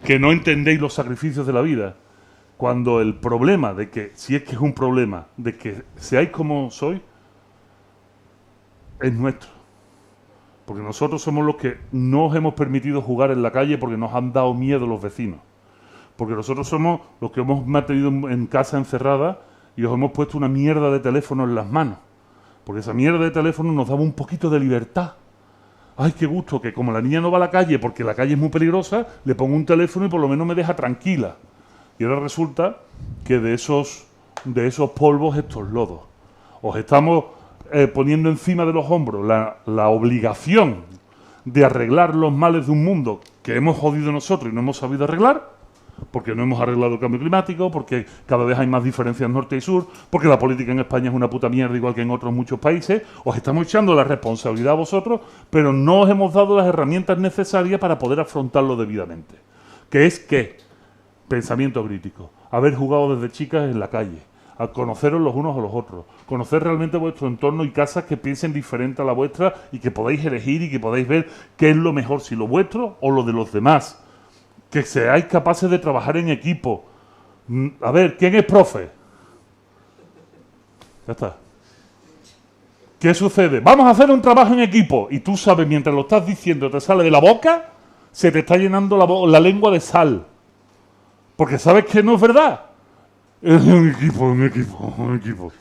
que no entendéis los sacrificios de la vida, cuando el problema de que, si es que es un problema, de que seáis como sois, es nuestro. Porque nosotros somos los que no os hemos permitido jugar en la calle porque nos han dado miedo los vecinos. Porque nosotros somos los que hemos mantenido en casa encerrada y os hemos puesto una mierda de teléfono en las manos. Porque esa mierda de teléfono nos daba un poquito de libertad. Ay, qué gusto, que como la niña no va a la calle porque la calle es muy peligrosa, le pongo un teléfono y por lo menos me deja tranquila. Y ahora resulta que de esos polvos estos lodos. Os estamos poniendo encima de los hombros la obligación de arreglar los males de un mundo que hemos jodido nosotros y no hemos sabido arreglar, Porque no hemos arreglado el cambio climático, porque cada vez hay más diferencias norte y sur, porque la política en España es una puta mierda igual que en otros muchos países. Os estamos echando la responsabilidad a vosotros, pero no os hemos dado las herramientas necesarias para poder afrontarlo debidamente. ¿Qué es qué? Pensamiento crítico. Haber jugado desde chicas en la calle, a conoceros los unos a los otros, conocer realmente vuestro entorno y casas que piensen diferente a la vuestra y que podáis elegir y que podáis ver qué es lo mejor, si lo vuestro o lo de los demás. Que seáis capaces de trabajar en equipo. A ver, ¿quién es profe? Ya está. ¿Qué sucede? Vamos a hacer un trabajo en equipo. Y tú sabes, mientras lo estás diciendo, te sale de la boca, se te está llenando la lengua de sal. Porque sabes que no es verdad. Es un equipo.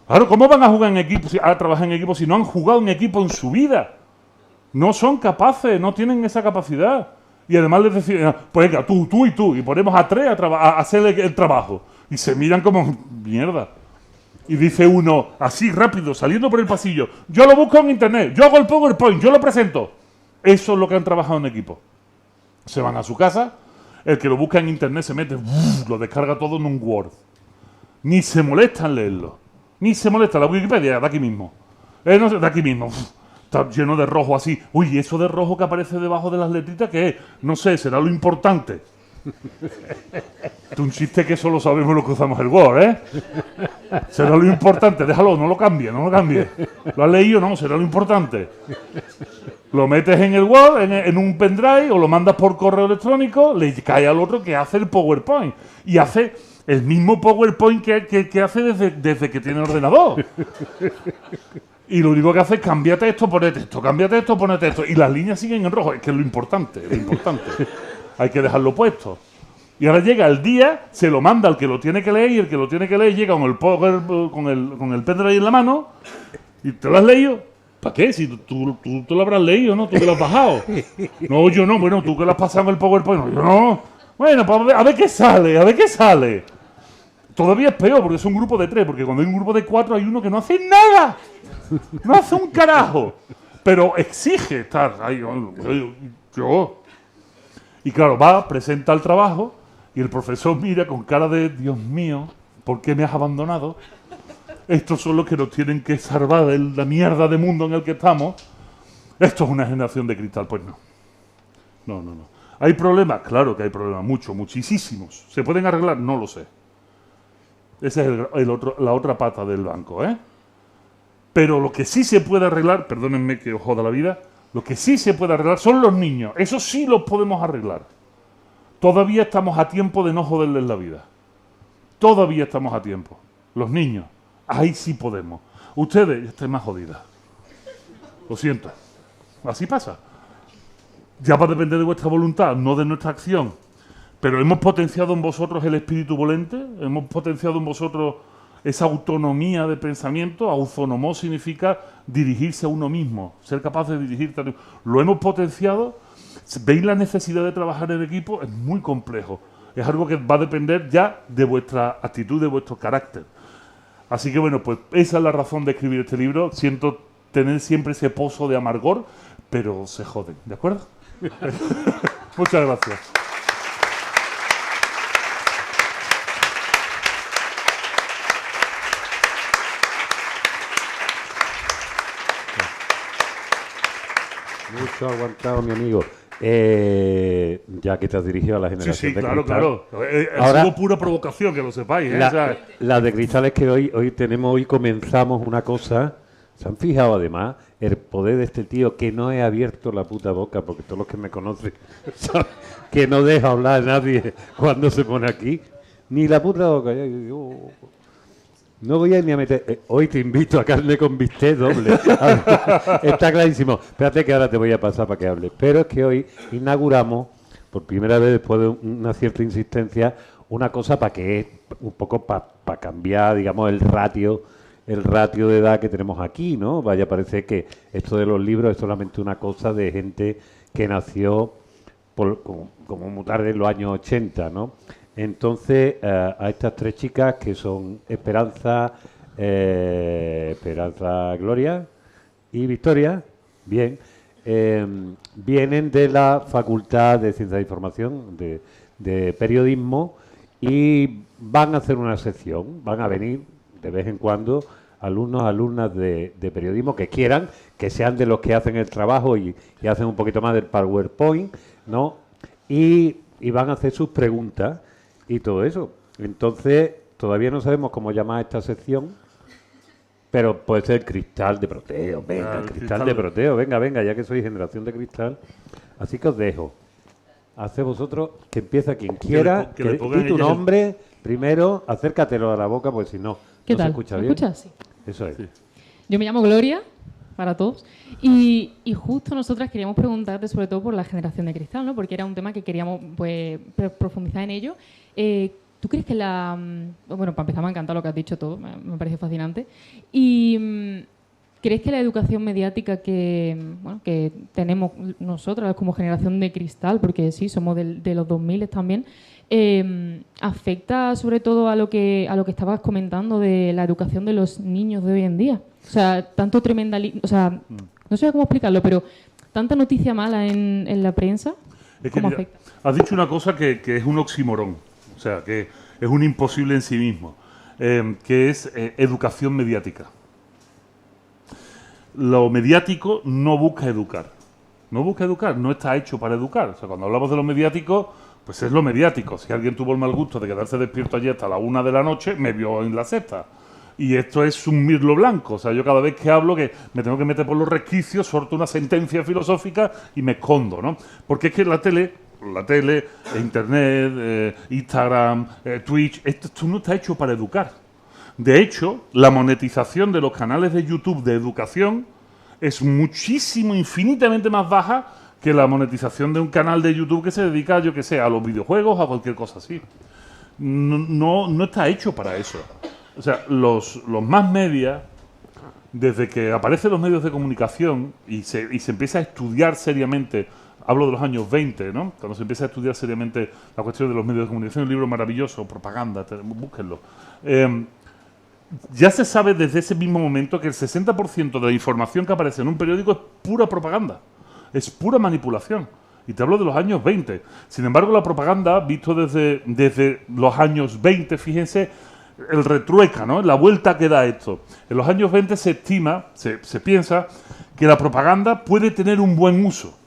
Claro, ¿cómo van a jugar en equipo, a trabajar en equipo si no han jugado en equipo en su vida? No son capaces, no tienen esa capacidad. Y además les decían, pues venga, tú y tú, y ponemos a tres a hacer el trabajo. Y se miran como, mierda. Y dice uno, así rápido, saliendo por el pasillo, yo lo busco en internet, yo hago el PowerPoint, yo lo presento. Eso es lo que han trabajado en equipo. Se van a su casa, el que lo busca en internet se mete, lo descarga todo en un Word. Ni se molesta en leerlo. Ni se molesta. La Wikipedia, de aquí mismo. No sé, de aquí mismo. Está lleno de rojo así. Uy, eso de rojo que aparece debajo de las letritas, ¿qué es? No sé, será lo importante. Es un chiste que solo sabemos los que usamos el Word, ¿eh? Será lo importante. Déjalo, no lo cambie. ¿Lo has leído? No, será lo importante. Lo metes en el Word, en un pendrive, o lo mandas por correo electrónico, le cae al otro que hace el PowerPoint. Y hace el mismo PowerPoint que hace desde que tiene ordenador. Y lo único que hace es cámbiate esto, ponete esto, cámbiate esto, ponete esto. Y las líneas siguen en rojo. Es que es lo importante. Hay que dejarlo puesto. Y ahora llega el día, se lo manda al que lo tiene que leer, y el que lo tiene que leer llega con el pendrive en la mano. ¿Y te lo has leído? ¿Para qué? Si tú lo habrás leído, ¿no? Tú que lo has bajado. No, yo no. Bueno, tú que lo has pasado en el PowerPoint. No, yo no. Bueno, pues a ver qué sale. Todavía es peor, porque es un grupo de 3, porque cuando hay un grupo de 4 hay uno que no hace nada. No hace un carajo. Pero exige estar ahí. Yo. Y claro, presenta el trabajo y el profesor mira con cara de Dios mío, ¿por qué me has abandonado? Estos son los que nos tienen que salvar de la mierda de mundo en el que estamos. Esto es una generación de cristal. Pues no. No. ¿Hay problemas? Claro que hay problemas. Muchísimos. ¿Se pueden arreglar? No lo sé. Esa es la otra pata del banco, ¿eh? Pero lo que sí se puede arreglar, perdónenme que os joda la vida, lo que sí se puede arreglar son los niños. Eso sí los podemos arreglar. Todavía estamos a tiempo de no joderles la vida. Todavía estamos a tiempo. Los niños, ahí sí podemos. Ustedes ya están más jodidas. Lo siento. Así pasa. Ya va a depender de vuestra voluntad, no de nuestra acción. Pero hemos potenciado en vosotros el espíritu volente, hemos potenciado en vosotros esa autonomía de pensamiento. Autonomó significa dirigirse a uno mismo, ser capaz de dirigirte a uno mismo. Lo hemos potenciado. ¿Veis la necesidad de trabajar en equipo? Es muy complejo. Es algo que va a depender ya de vuestra actitud, de vuestro carácter. Así que bueno, pues esa es la razón de escribir este libro. Siento tener siempre ese pozo de amargor, pero se joden, ¿de acuerdo? Muchas gracias. Mucho aguantado, mi amigo. Ya que te has dirigido a la generación de claro, cristal. Claro. Ha sido pura provocación, que lo sepáis. La de cristal es que hoy comenzamos una cosa. ¿Se han fijado además el poder de este tío que no he abierto la puta boca? Porque todos los que me conocen saben que no deja hablar a nadie cuando se pone aquí. Ni la puta boca. No voy a ir ni a meter. Hoy te invito a carne con bistec doble. Está clarísimo. Espérate que ahora te voy a pasar para que hables. Pero es que hoy inauguramos, por primera vez después de una cierta insistencia, una cosa para que un poco para cambiar, digamos, el ratio de edad que tenemos aquí, ¿no? Vaya a parecer que esto de los libros es solamente una cosa de gente que nació como muy tarde en los años 80, ¿no? Entonces, a estas 3 chicas que son Esperanza, Gloria y Victoria, bien, vienen de la Facultad de Ciencia de Información de de periodismo y van a hacer una sección, van a venir de vez en cuando alumnos, alumnas de periodismo que quieran, que sean de los que hacen el trabajo y hacen un poquito más del PowerPoint, ¿no? Y van a hacer sus preguntas y todo eso. Entonces, todavía no sabemos cómo llamar esta sección, pero puede ser Cristal de Proteo. Venga, Cristal de Proteo, venga, ya que soy generación de cristal. Así que os dejo. Haced vosotros, que empieza quien quiera, que di tu nombre, primero, acércatelo a la boca, porque si no, ¿Qué no tal? se escucha ¿Me bien. escuchas? Sí. Eso es. Sí. Yo me llamo Gloria, para todos, y justo nosotras queríamos preguntarte sobre todo por la generación de cristal, ¿no? Porque era un tema que queríamos pues profundizar en ello. ¿Tú crees que bueno, para empezar me ha encantado lo que has dicho todo, me parece fascinante. Y ¿crees que la educación mediática que tenemos nosotras como generación de cristal, porque sí, somos de los 2000 también, afecta sobre todo a lo que estabas comentando de la educación de los niños de hoy en día? O sea, tanto o sea, no sé cómo explicarlo, pero tanta noticia mala en la prensa, Es que, ¿cómo mira, afecta? has dicho una cosa que es un oxímoron, o sea, que es un imposible en sí mismo, que es educación mediática. Lo mediático no busca educar. No busca educar, no está hecho para educar. O sea, cuando hablamos de lo mediático, pues es lo mediático. Si alguien tuvo el mal gusto de quedarse despierto ayer hasta la 1 de la noche, me vio en la sexta. Y esto es un mirlo blanco. O sea, yo cada vez que hablo que me tengo que meter por los resquicios, suelto una sentencia filosófica y me escondo, ¿no? Porque es que la tele, Internet, Instagram, Twitch, esto no está hecho para educar. De hecho, la monetización de los canales de YouTube de educación es muchísimo, infinitamente más baja que la monetización de un canal de YouTube que se dedica, yo que sé, a los videojuegos, a cualquier cosa así. No está hecho para eso. O sea, los más media, desde que aparecen los medios de comunicación y se empieza a estudiar seriamente, hablo de los años 20, ¿no? Cuando se empieza a estudiar seriamente la cuestión de los medios de comunicación, un libro maravilloso, Propaganda, búsquenlo. Ya se sabe desde ese mismo momento que el 60% de la información que aparece en un periódico es pura propaganda, es pura manipulación. Y te hablo de los años 20. Sin embargo, la propaganda, visto desde los años 20, fíjense, el retrueca, ¿no? La vuelta que da esto. En los años 20 se estima, se piensa, que la propaganda puede tener un buen uso.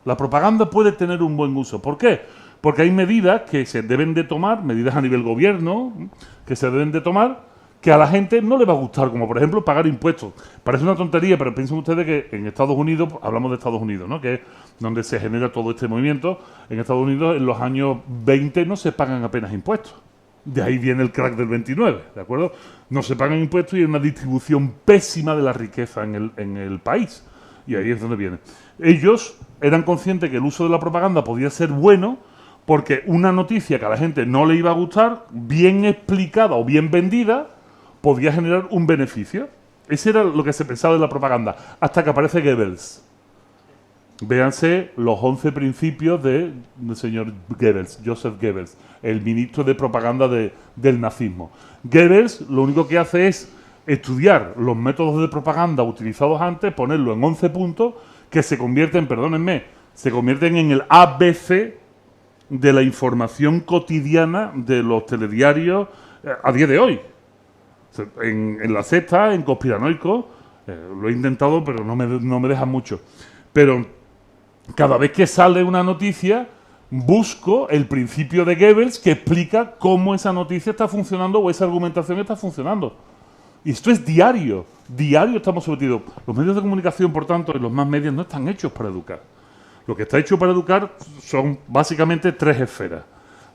La propaganda puede tener un buen uso. ¿Por qué? Porque hay medidas que se deben de tomar, medidas a nivel gobierno, que se deben de tomar, que a la gente no le va a gustar, como por ejemplo pagar impuestos. Parece una tontería, pero piensen ustedes que en Estados Unidos, hablamos de Estados Unidos, ¿no? Que es donde se genera todo este movimiento. En Estados Unidos, en los años 20 no se pagan apenas impuestos. De ahí viene el crack del 29, ¿de acuerdo? No se pagan impuestos y hay una distribución pésima de la riqueza en el país. Y ahí es donde viene. Ellos eran conscientes que el uso de la propaganda podía ser bueno porque una noticia que a la gente no le iba a gustar, bien explicada o bien vendida, podía generar un beneficio. Ese era lo que se pensaba de la propaganda, hasta que aparece Goebbels. Véanse los 11 principios del señor Goebbels, Joseph Goebbels, el ministro de propaganda del nazismo. Goebbels lo único que hace es estudiar los métodos de propaganda utilizados antes, ponerlo en 11 puntos, que se convierten, perdónenme, se convierten en el ABC de la información cotidiana de los telediarios a día de hoy. En La Sexta, en Conspiranoico, lo he intentado, pero no me deja mucho. Pero cada vez que sale una noticia, busco el principio de Goebbels que explica cómo esa noticia está funcionando o esa argumentación está funcionando. Y esto es diario. Diario estamos sometidos. Los medios de comunicación, por tanto, y los más medios no están hechos para educar. Lo que está hecho para educar son básicamente 3 esferas.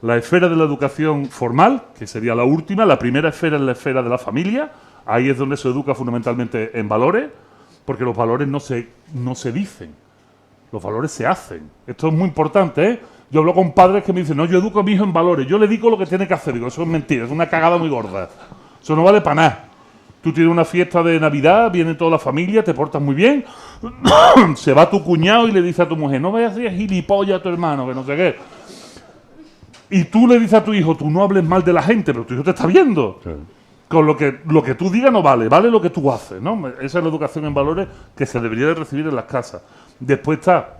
La esfera de la educación formal, que sería la última. La primera esfera es la esfera de la familia. Ahí es donde se educa fundamentalmente en valores, porque los valores no se dicen. Los valores se hacen. Esto es muy importante, ¿eh? Yo hablo con padres que me dicen, no, yo educo a mi hijo en valores. Yo le digo lo que tiene que hacer. Digo, eso es mentira, es una cagada muy gorda. Eso no vale para nada. Tú tienes una fiesta de Navidad, viene toda la familia, te portas muy bien, se va tu cuñado y le dice a tu mujer, no vayas a ser gilipollas a tu hermano, que no sé qué. Y tú le dices a tu hijo, tú no hables mal de la gente, pero tu hijo te está viendo. Sí. Con lo que tú digas no vale, vale lo que tú haces, ¿no? Esa es la educación en valores que se debería de recibir en las casas. Después está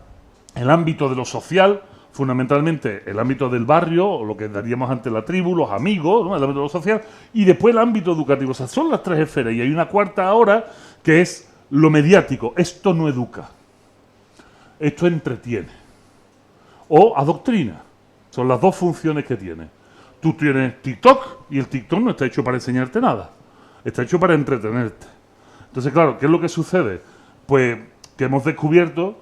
el ámbito de lo social, fundamentalmente el ámbito del barrio, o lo que daríamos ante la tribu, los amigos, ¿no? El ámbito social, y después el ámbito educativo. O sea, son las tres esferas, y hay una cuarta ahora que es lo mediático. Esto no educa, esto entretiene o adoctrina. Son las dos funciones que tiene. Tú tienes TikTok y el TikTok no está hecho para enseñarte nada, está hecho para entretenerte. Entonces, claro, ¿qué es lo que sucede? Pues que hemos descubierto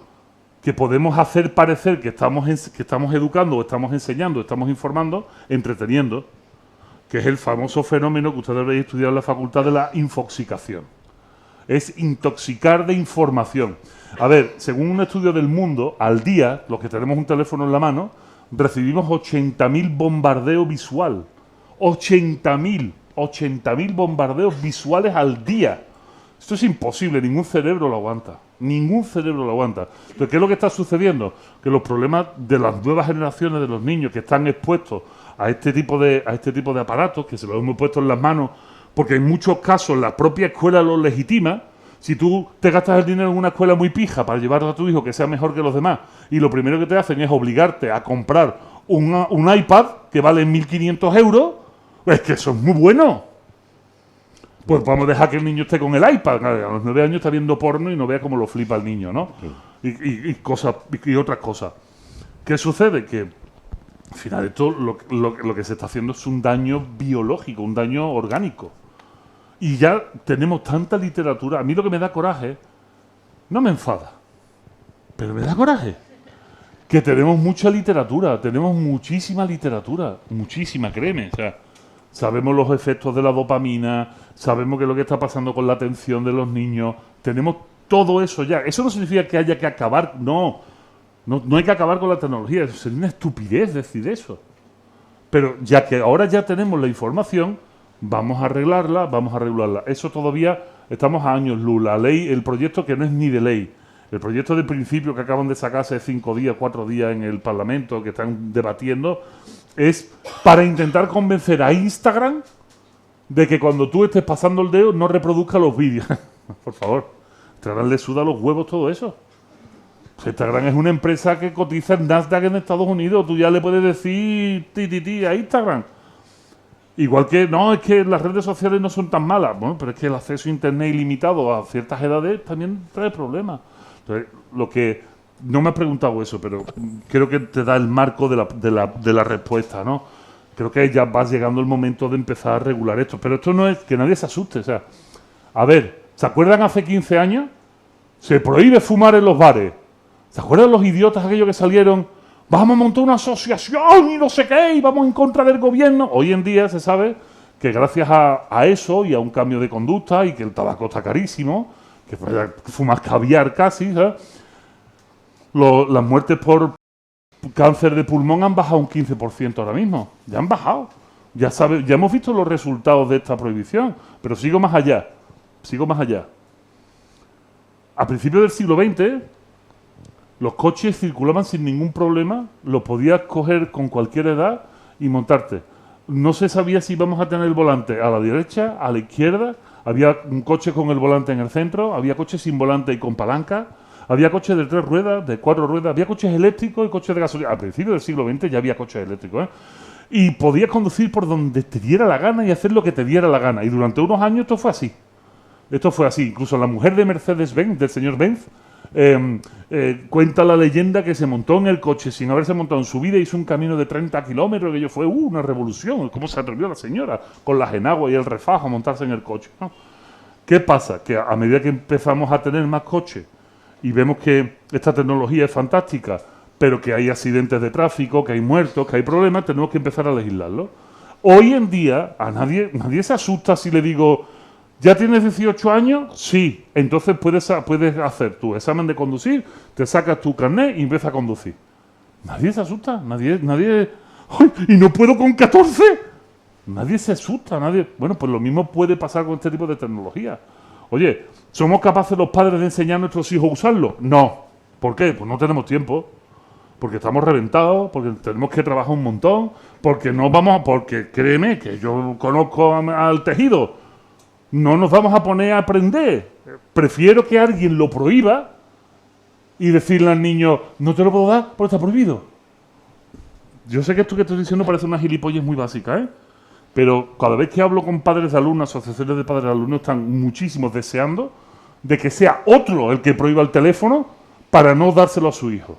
que podemos hacer parecer que estamos educando, o estamos enseñando, o estamos informando, entreteniendo, que es el famoso fenómeno que ustedes habéis estudiado en la facultad de la infoxicación. Es intoxicar de información. A ver, según un estudio del Mundo, al día, los que tenemos un teléfono en la mano, recibimos 80.000 bombardeos visual. 80.000 bombardeos visuales al día. Esto es imposible, ningún cerebro lo aguanta. Ningún cerebro lo aguanta. Entonces, ¿qué es lo que está sucediendo? Que los problemas de las nuevas generaciones de los niños que están expuestos a este tipo de aparatos, que se los hemos puesto en las manos, porque en muchos casos la propia escuela los legitima. Si tú te gastas el dinero en una escuela muy pija para llevar a tu hijo que sea mejor que los demás, y lo primero que te hacen es obligarte a comprar un iPad que vale 1.500 euros, es que eso es muy bueno. Pues vamos a dejar que el niño esté con el iPad. A los 9 años está viendo porno y no vea cómo lo flipa el niño, ¿no? Sí. Y otras cosas. ¿Qué sucede? Que al final esto lo que se está haciendo es un daño biológico, un daño orgánico. Y ya tenemos tanta literatura. A mí lo que me da coraje, no me enfada, pero me da coraje, que tenemos mucha literatura, tenemos muchísima literatura, muchísima, créeme. O sea, sabemos los efectos de la dopamina, sabemos qué es lo que está pasando con la atención de los niños, tenemos todo eso ya. Eso no significa que haya que acabar, no hay que acabar con la tecnología, es una estupidez decir eso. Pero ya que ahora ya tenemos la información, vamos a arreglarla, vamos a regularla. Eso todavía estamos a años luz. La ley, el proyecto que no es ni de ley, el proyecto de principio que acaban de sacar hace 5 días, 4 días en el Parlamento, que están debatiendo, es para intentar convencer a Instagram de que cuando tú estés pasando el dedo no reproduzca los vídeos. Por favor, Instagram le suda los huevos todo eso. Instagram es una empresa que cotiza en Nasdaq en Estados Unidos. Tú ya le puedes decir ti a Instagram. Igual que, no, es que las redes sociales no son tan malas. Bueno, pero es que el acceso a Internet ilimitado a ciertas edades también trae problemas. Entonces, lo que... No me has preguntado eso, pero creo que te da el marco de la respuesta, ¿no? Creo que ya va llegando el momento de empezar a regular esto. Pero esto no es que nadie se asuste. O sea, a ver, ¿se acuerdan hace 15 años? Se prohíbe fumar en los bares. ¿Se acuerdan los idiotas aquellos que salieron? Vamos a montar una asociación y no sé qué, y vamos en contra del gobierno. Hoy en día se sabe que gracias a eso y a un cambio de conducta y que el tabaco está carísimo, que fumas caviar casi, ¿sabes? Las muertes por cáncer de pulmón han bajado un 15% ahora mismo. Ya han bajado. Ya hemos visto los resultados de esta prohibición. Pero sigo más allá. A principios del siglo XX, los coches circulaban sin ningún problema. Los podías coger con cualquier edad y montarte. No se sabía si íbamos a tener el volante a la derecha, a la izquierda. Había un coche con el volante en el centro. Había coches sin volante y con palanca. Había coches de 3 ruedas, de 4 ruedas, había coches eléctricos y coches de gasolina. Al principio del siglo XX ya había coches eléctricos, ¿eh? Y podías conducir por donde te diera la gana y hacer lo que te diera la gana. Y durante unos años esto fue así. Incluso la mujer de Mercedes-Benz, del señor Benz, cuenta la leyenda que se montó en el coche sin haberse montado en su vida, hizo un camino de 30 kilómetros, que ello fue una revolución. ¿Cómo se atrevió la señora con las enaguas y el refajo a montarse en el coche, ¿no? ¿Qué pasa? Que a medida que empezamos a tener más coches, y vemos que esta tecnología es fantástica, pero que hay accidentes de tráfico, que hay muertos, que hay problemas, tenemos que empezar a legislarlo. Hoy en día, a nadie se asusta si le digo, ¿ya tienes 18 años? Sí. Entonces puedes hacer tu examen de conducir, te sacas tu carnet y empiezas a conducir. Nadie se asusta, nadie... ¡Ay! ¿Y no puedo con 14? Nadie se asusta, nadie... Bueno, pues lo mismo puede pasar con este tipo de tecnología. Oye, ¿somos capaces los padres de enseñar a nuestros hijos a usarlo? No. ¿Por qué? Pues no tenemos tiempo. Porque estamos reventados, porque tenemos que trabajar un montón, porque créeme que yo conozco al tejido. No nos vamos a poner a aprender. Prefiero que alguien lo prohíba y decirle al niño, no te lo puedo dar porque está prohibido. yo sé que esto que estoy diciendo parece una gilipollez muy básica, ¿eh? Pero cada vez que hablo con padres de alumnos, asociaciones de padres de alumnos, están muchísimos deseando de que sea otro el que prohíba el teléfono para no dárselo a su hijo.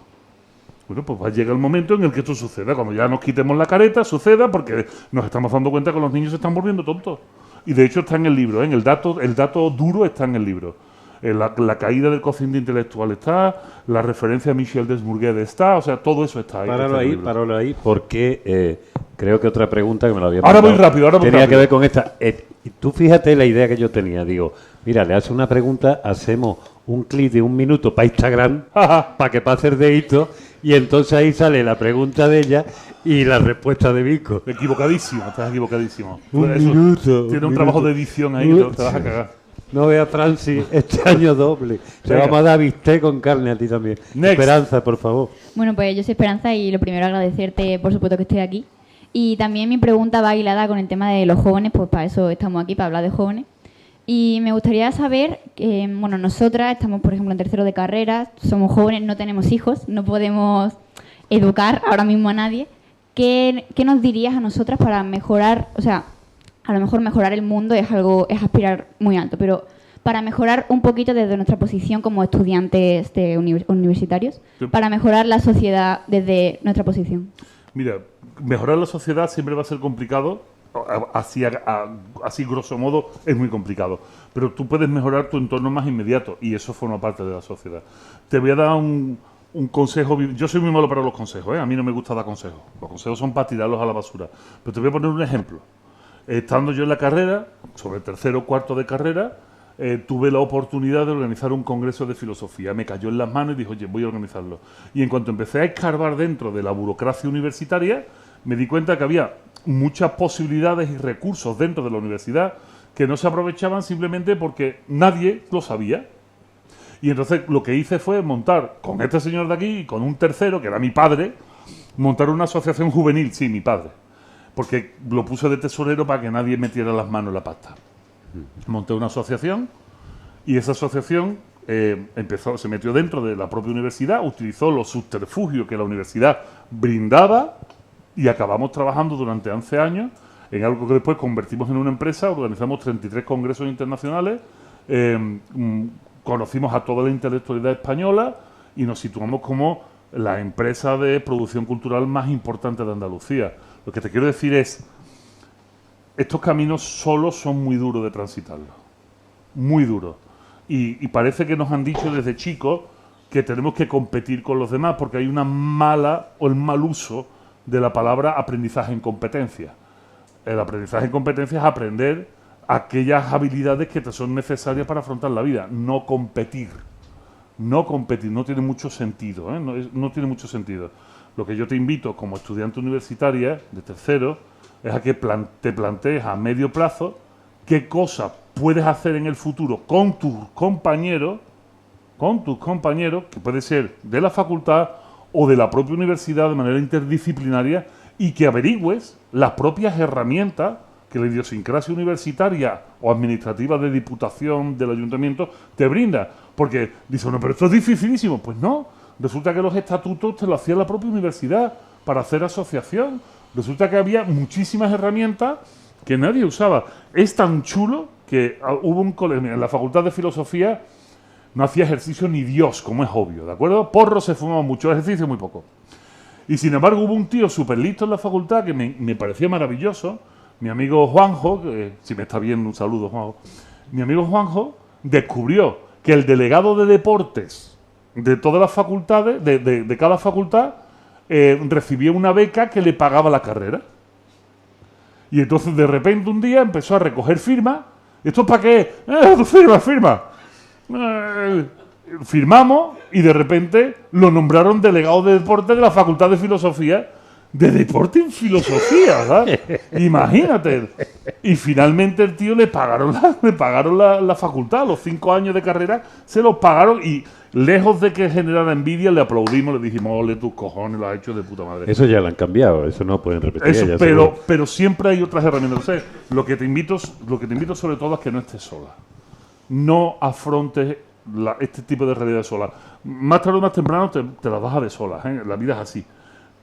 Bueno, pues va a llegar el momento en el que esto suceda. Cuando ya nos quitemos la careta, suceda, porque nos estamos dando cuenta que los niños se están volviendo tontos. Y de hecho está en el libro, ¿eh? El dato duro está en el libro. La caída del cociente intelectual está, la referencia a Michel Desmourguet está, o sea, todo eso está ahí. Páralo ahí, porque creo que otra pregunta que me la había Ahora mandado voy rápido, tenía que ver con esta. Y tú fíjate la idea que yo tenía. Digo, mira, le haces una pregunta, hacemos un clip de 1 minuto para Instagram, para que pase el dedito, y entonces ahí sale la pregunta de ella y la respuesta de Vico. Equivocadísimo, estás equivocadísimo. Tiene un trabajo de edición ahí, te vas a cagar. No veas, Francis, este año doble. Te vamos a dar bistec con carne a ti también. Next. Esperanza, por favor. Bueno, pues yo soy Esperanza y lo primero agradecerte, por supuesto, que estés aquí. Y también mi pregunta va hilada con el tema de los jóvenes, pues para eso estamos aquí, para hablar de jóvenes. Y me gustaría saber, bueno, nosotras estamos, por ejemplo, en tercero de carrera, somos jóvenes, no tenemos hijos, no podemos educar ahora mismo a nadie. ¿Qué nos dirías a nosotras para mejorar, o sea, a lo mejor mejorar el mundo es aspirar muy alto, pero para mejorar un poquito desde nuestra posición como estudiantes universitarios, Sí. para mejorar la sociedad desde nuestra posición? Mira, mejorar la sociedad siempre va a ser complicado, así grosso modo es muy complicado, pero tú puedes mejorar tu entorno más inmediato y eso forma parte de la sociedad. Te voy a dar un consejo, yo soy muy malo para los consejos, ¿eh? A mí no me gusta dar consejos, los consejos son para tirarlos a la basura, pero te voy a poner un ejemplo. Estando yo en la carrera, sobre tercero o cuarto de carrera, tuve la oportunidad de organizar un congreso de filosofía. Me cayó en las manos y dije, oye, voy a organizarlo. Y en cuanto empecé a escarbar dentro de la burocracia universitaria, me di cuenta que había muchas posibilidades y recursos dentro de la universidad que no se aprovechaban simplemente porque nadie lo sabía. Y entonces lo que hice fue montar con este señor de aquí y con un tercero, que era mi padre, montar una asociación juvenil, sí, mi padre. Porque lo puse de tesorero para que nadie metiera las manos en la pasta. Monté una asociación y esa asociación se metió dentro de la propia universidad, utilizó los subterfugios que la universidad brindaba y acabamos trabajando durante 11 años en algo que después convertimos en una empresa, organizamos 33 congresos internacionales, conocimos a toda la intelectualidad española y nos situamos como la empresa de producción cultural más importante de Andalucía. Lo que te quiero decir es, estos caminos solos son muy duros de transitarlos, muy duros. Y parece que nos han dicho desde chicos que tenemos que competir con los demás porque hay una mala o el mal uso de la palabra aprendizaje en competencia. El aprendizaje en competencia es aprender aquellas habilidades que te son necesarias para afrontar la vida, no competir. No competir, no tiene mucho sentido, ¿eh? No tiene mucho sentido. Lo que yo te invito como estudiante universitaria de tercero es a que te plantees a medio plazo qué cosas puedes hacer en el futuro con tus compañeros, que puede ser de la facultad o de la propia universidad de manera interdisciplinaria, y que averigües las propias herramientas que la idiosincrasia universitaria o administrativa de diputación del ayuntamiento te brinda. Porque dice, no, pero esto es dificilísimo. Pues no, resulta que los estatutos te lo hacía la propia universidad para hacer asociación. Resulta que había muchísimas herramientas que nadie usaba. Es tan chulo que hubo un colegio en la Facultad de Filosofía, no hacía ejercicio ni Dios, como es obvio, ¿de acuerdo? Porro se fumaba mucho, ejercicio muy poco. Y sin embargo hubo un tío súper listo en la facultad que me parecía maravilloso, mi amigo Juanjo, que si me está viendo un saludo Juanjo, mi amigo Juanjo descubrió que el delegado de deportes de todas las facultades, de cada facultad, recibía una beca que le pagaba la carrera. Y entonces de repente un día empezó a recoger firmas. ¿Esto es para qué? Firma. Firmamos y de repente lo nombraron delegado de deporte de la Facultad de Filosofía. De deporte en filosofía, ¿verdad? Imagínate. Y finalmente el tío le pagaron la facultad. Los 5 años de carrera se los pagaron y lejos de que generara envidia, le aplaudimos, le dijimos, ole tus cojones, lo has hecho de puta madre. Eso ya lo han cambiado, eso no pueden repetir. Eso, ya pero siempre hay otras herramientas. Entonces, lo que te invito sobre todo es que no estés sola. No afrontes este tipo de realidades sola. Más tarde o más temprano te las vas a ver sola, ¿eh? La vida es así.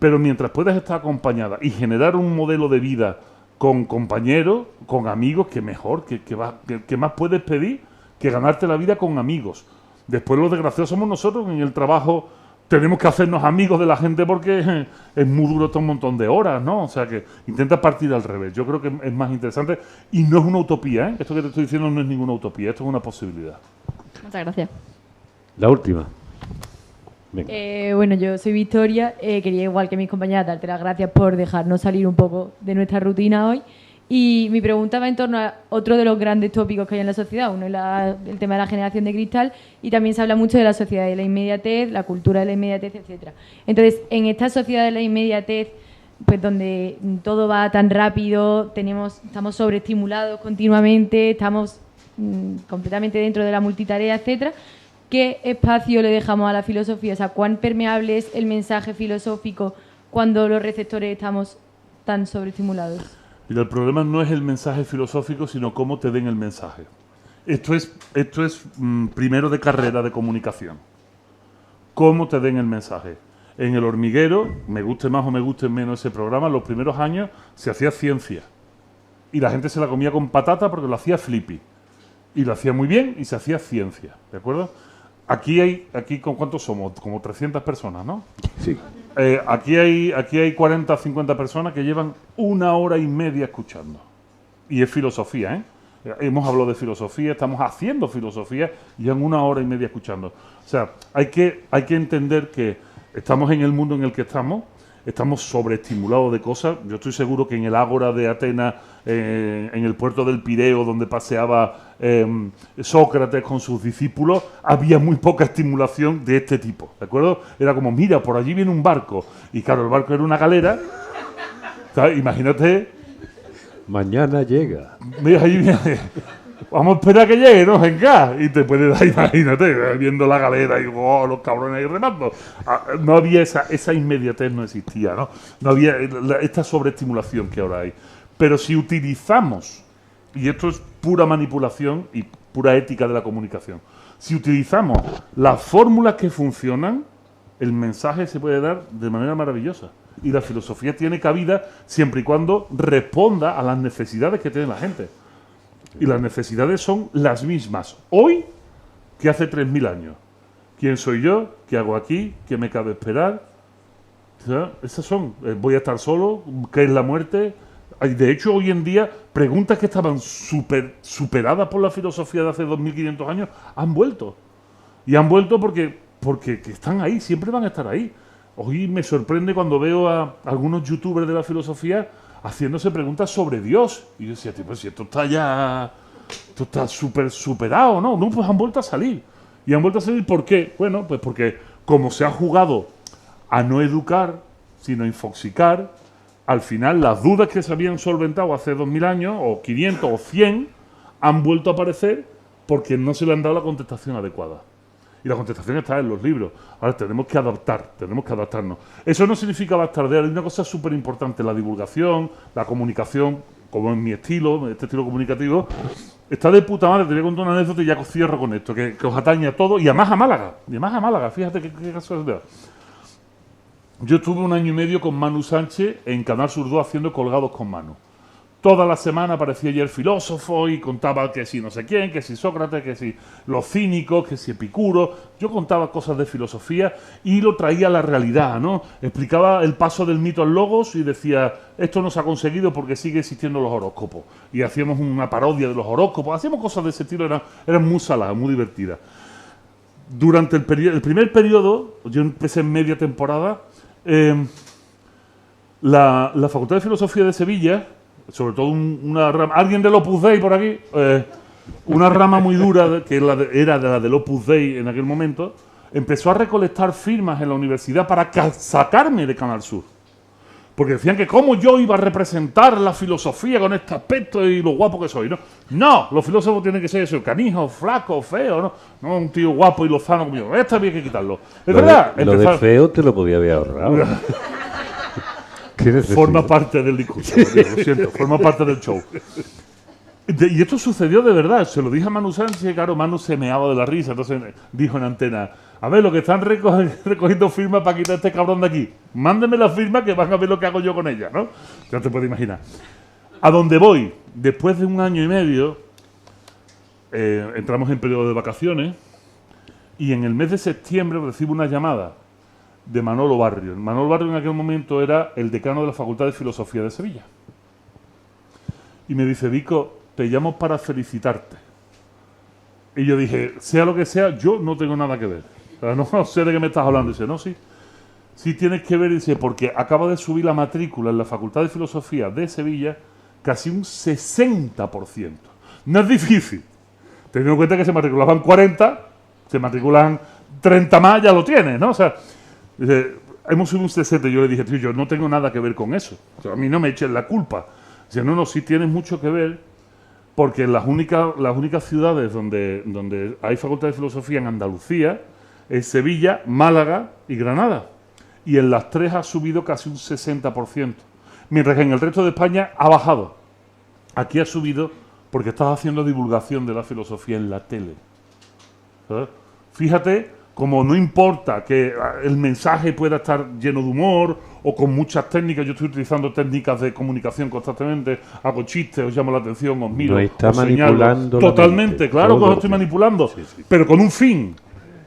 pero mientras puedas estar acompañada y generar un modelo de vida con compañeros, con amigos, que mejor, que más puedes pedir que ganarte la vida con amigos. Después los desgraciados somos nosotros, en el trabajo tenemos que hacernos amigos de la gente porque es muy duro todo un montón de horas, ¿no? O sea que intenta partir al revés. Yo creo que es más interesante y no es una utopía, ¿eh? Esto que te estoy diciendo no es ninguna utopía, esto es una posibilidad. Muchas gracias. La última. Venga. Bueno, yo soy Victoria. Quería, igual que mis compañeras, darte las gracias por dejarnos salir un poco de nuestra rutina hoy. Y mi pregunta va en torno a otro de los grandes tópicos que hay en la sociedad. Uno es el tema de la generación de cristal, y también se habla mucho de la sociedad de la inmediatez, la cultura de la inmediatez, etcétera. Entonces, en esta sociedad de la inmediatez, pues donde todo va tan rápido, estamos sobreestimulados continuamente, estamos completamente dentro de la multitarea, etcétera, ¿qué espacio le dejamos a la filosofía? O sea, ¿cuán permeable es el mensaje filosófico cuando los receptores estamos tan sobreestimulados? Mira, el problema no es el mensaje filosófico, sino cómo te den el mensaje. Esto es primero de carrera de comunicación. Cómo te den el mensaje. En El Hormiguero, me guste más o me guste menos ese programa, los primeros años se hacía ciencia. Y la gente se la comía con patata porque lo hacía Flippy. Y lo hacía muy bien y se hacía ciencia. ¿De acuerdo? Aquí ¿con cuántos somos? Como 300 personas, ¿no? Sí. Aquí hay 40 o 50 personas que llevan 1 hora y media escuchando. Y es filosofía, ¿eh? Hemos hablado de filosofía, estamos haciendo filosofía y llevan 1 hora y media escuchando. O sea, hay que entender que estamos en el mundo en el que estamos sobreestimulados de cosas. Yo estoy seguro que en el Ágora de Atenas, en el puerto del Pireo, donde paseaba Sócrates con sus discípulos, había muy poca estimulación de este tipo, ¿de acuerdo? Era como, mira, por allí viene un barco. Y claro, el barco era una galera. ¿Sabes? Imagínate. Mañana llega. Mira, ahí viene. Vamos a esperar a que llegue, ¿no? Venga. Y te puedes dar, imagínate, viendo la galera y los cabrones ahí remando. No había esa inmediatez, no existía, ¿no? No había esta sobreestimulación que ahora hay. Pero si utilizamos, y esto es pura manipulación y pura ética de la comunicación, si utilizamos las fórmulas que funcionan, el mensaje se puede dar de manera maravillosa. Y la filosofía tiene cabida siempre y cuando responda a las necesidades que tiene la gente. Y las necesidades son las mismas hoy que hace 3000 años. ¿Quién soy yo? ¿Qué hago aquí? ¿Qué me cabe esperar? O sea, esas son. ¿Voy a estar solo? ¿Qué es la muerte? De hecho, hoy en día, preguntas que estaban superadas por la filosofía de hace 2500 años han vuelto. Y han vuelto porque que están ahí, siempre van a estar ahí. Hoy me sorprende cuando veo a algunos youtubers de la filosofía haciéndose preguntas sobre Dios. Y yo decía, tipo, si esto está súper superado, ¿no? No, pues han vuelto a salir. ¿Y han vuelto a salir por qué? Bueno, pues porque como se ha jugado a no educar, sino a infoxicar, al final las dudas que se habían solventado hace 2000 años, o 500 o 100, han vuelto a aparecer porque no se le han dado la contestación adecuada. Y la contestación está en los libros. Ahora tenemos que adaptarnos. Eso no significa bastardear. Hay una cosa súper importante: la divulgación, la comunicación, como en mi estilo, este estilo comunicativo, está de puta madre. Te voy a contar una anécdota y ya cierro con esto, que os atañe a todo. Y además a Málaga. Fíjate qué casualidad. Yo estuve 1 año y medio con Manu Sánchez en Canal Sur 2 haciendo Colgados con Manu. Toda la semana aparecía ya el filósofo y contaba que si no sé quién, que si Sócrates, que si los cínicos, que si Epicuro. Yo contaba cosas de filosofía y lo traía a la realidad, ¿no? Explicaba el paso del mito al logos y decía, esto no se ha conseguido porque sigue existiendo los horóscopos. Y hacíamos una parodia de los horóscopos, hacíamos cosas de ese estilo, eran muy saladas, muy divertidas. Durante el primer periodo, yo empecé en media temporada, la Facultad de Filosofía de Sevilla, sobre todo una rama, alguien del Opus Dei por aquí, una rama muy dura que era de la del Opus Dei en aquel momento, empezó a recolectar firmas en la universidad para sacarme de Canal Sur. Porque decían que cómo yo iba a representar la filosofía con este aspecto y lo guapo que soy, ¿no? No, los filósofos tienen que ser eso, canijos, flacos, feos, ¿no? No un tío guapo y lozano como yo. Esto había que quitarlo. Es verdad. Lo de feo te lo podía haber ahorrado. Forma parte del discurso, lo siento, forma parte del show. Y esto sucedió de verdad. Se lo dije a Manu Sánchez, claro, Manu se meaba de la risa. Entonces dijo en antena, a ver, lo que están recogiendo firmas para quitar a este cabrón de aquí. Mándenme la firma que van a ver lo que hago yo con ella, ¿no? Ya te puedes imaginar. A donde voy, después de 1 año y medio, entramos en periodo de vacaciones y en el mes de septiembre recibo una llamada de Manolo Barrio. Manolo Barrio en aquel momento era el decano de la Facultad de Filosofía de Sevilla. Y me dice, Vico, te llamo para felicitarte. Y yo dije, sea lo que sea, yo no tengo nada que ver. O sea, no sé de qué me estás hablando. Y dice, no, sí. Sí tienes que ver, dice, porque acaba de subir la matrícula en la Facultad de Filosofía de Sevilla casi un 60%. No es difícil. Teniendo en cuenta que se matriculaban 40, se matriculan 30 más, ya lo tienes, ¿no? O sea, dice, hemos subido un 60. Yo le dije, tío, yo no tengo nada que ver con eso. O sea, a mí no me echen la culpa. Dice, no, sí tienes mucho que ver, porque las únicas ciudades donde hay Facultad de Filosofía en Andalucía es Sevilla, Málaga y Granada. Y en las 3 ha subido casi un 60%. Mientras que en el resto de España ha bajado. Aquí ha subido porque estás haciendo divulgación de la filosofía en la tele. ¿Sabes? Fíjate, como no importa que el mensaje pueda estar lleno de humor o con muchas técnicas, yo estoy utilizando técnicas de comunicación constantemente, hago chistes, os llamo la atención, os miro, no está os señalo. manipulando Totalmente, mente, claro que os todo. estoy manipulando, Sí. pero con un fin.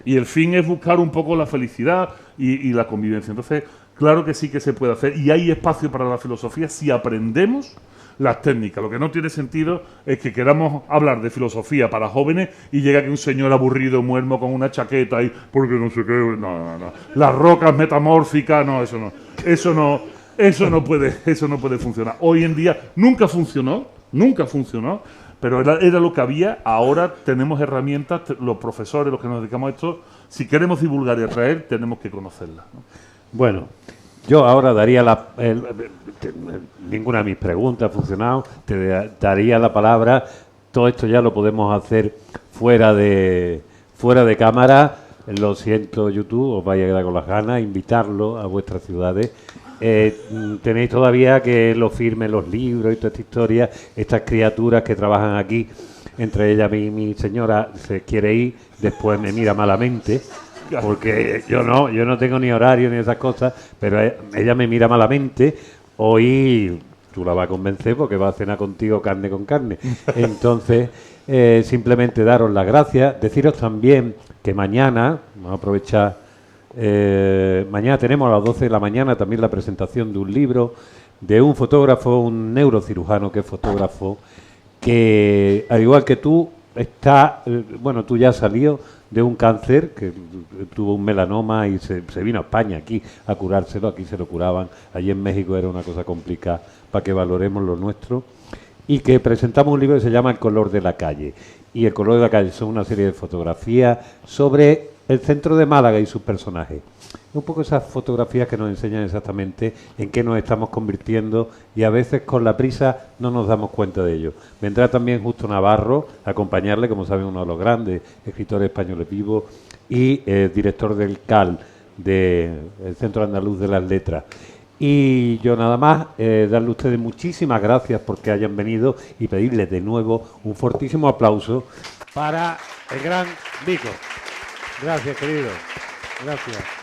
Y el fin es buscar un poco la felicidad y la convivencia. Entonces, claro que sí que se puede hacer. Y hay espacio para la filosofía si aprendemos las técnicas. Lo que no tiene sentido es que queramos hablar de filosofía para jóvenes y llega que un señor aburrido, muermo, con una chaqueta y porque no sé qué. No. Las rocas metamórficas, no, eso no. Eso no puede funcionar. Hoy en día nunca funcionó, pero era lo que había. Ahora tenemos herramientas, los profesores, los que nos dedicamos a esto, si queremos divulgar y atraer, tenemos que conocerlas, ¿no? Bueno, yo ahora daría ninguna de mis preguntas ha funcionado, te daría la palabra. Todo esto ya lo podemos hacer fuera de cámara. Lo siento, YouTube, os vaya a quedar con las ganas, invitarlo a vuestras ciudades. Tenéis todavía que lo firmen los libros y toda esta historia. Estas criaturas que trabajan aquí, entre ellas mi señora se quiere ir, después me mira malamente, porque yo no tengo ni horario ni esas cosas, pero ella me mira malamente. Hoy tú la vas a convencer porque va a cenar contigo carne con carne. Entonces, simplemente daros las gracias, deciros también que mañana, vamos a aprovechar, mañana tenemos a las 12 de la mañana también la presentación de un libro de un fotógrafo, un neurocirujano que es fotógrafo, que al igual que tú, tú ya salió de un cáncer, que tuvo un melanoma y se vino a España aquí a curárselo. Aquí se lo curaban, allí en México era una cosa complicada, para que valoremos lo nuestro. Y que presentamos un libro que se llama El color de la calle. Y El color de la calle son una serie de fotografías sobre el centro de Málaga y sus personajes. Un poco esas fotografías que nos enseñan exactamente en qué nos estamos convirtiendo, y a veces con la prisa no nos damos cuenta de ello. Vendrá también Justo Navarro a acompañarle, como saben, uno de los grandes escritores españoles vivos y director del CAL, del Centro Andaluz de las Letras. Y yo nada más, darle a ustedes muchísimas gracias porque hayan venido y pedirles de nuevo un fortísimo aplauso para el gran Vico. Gracias, querido. Gracias.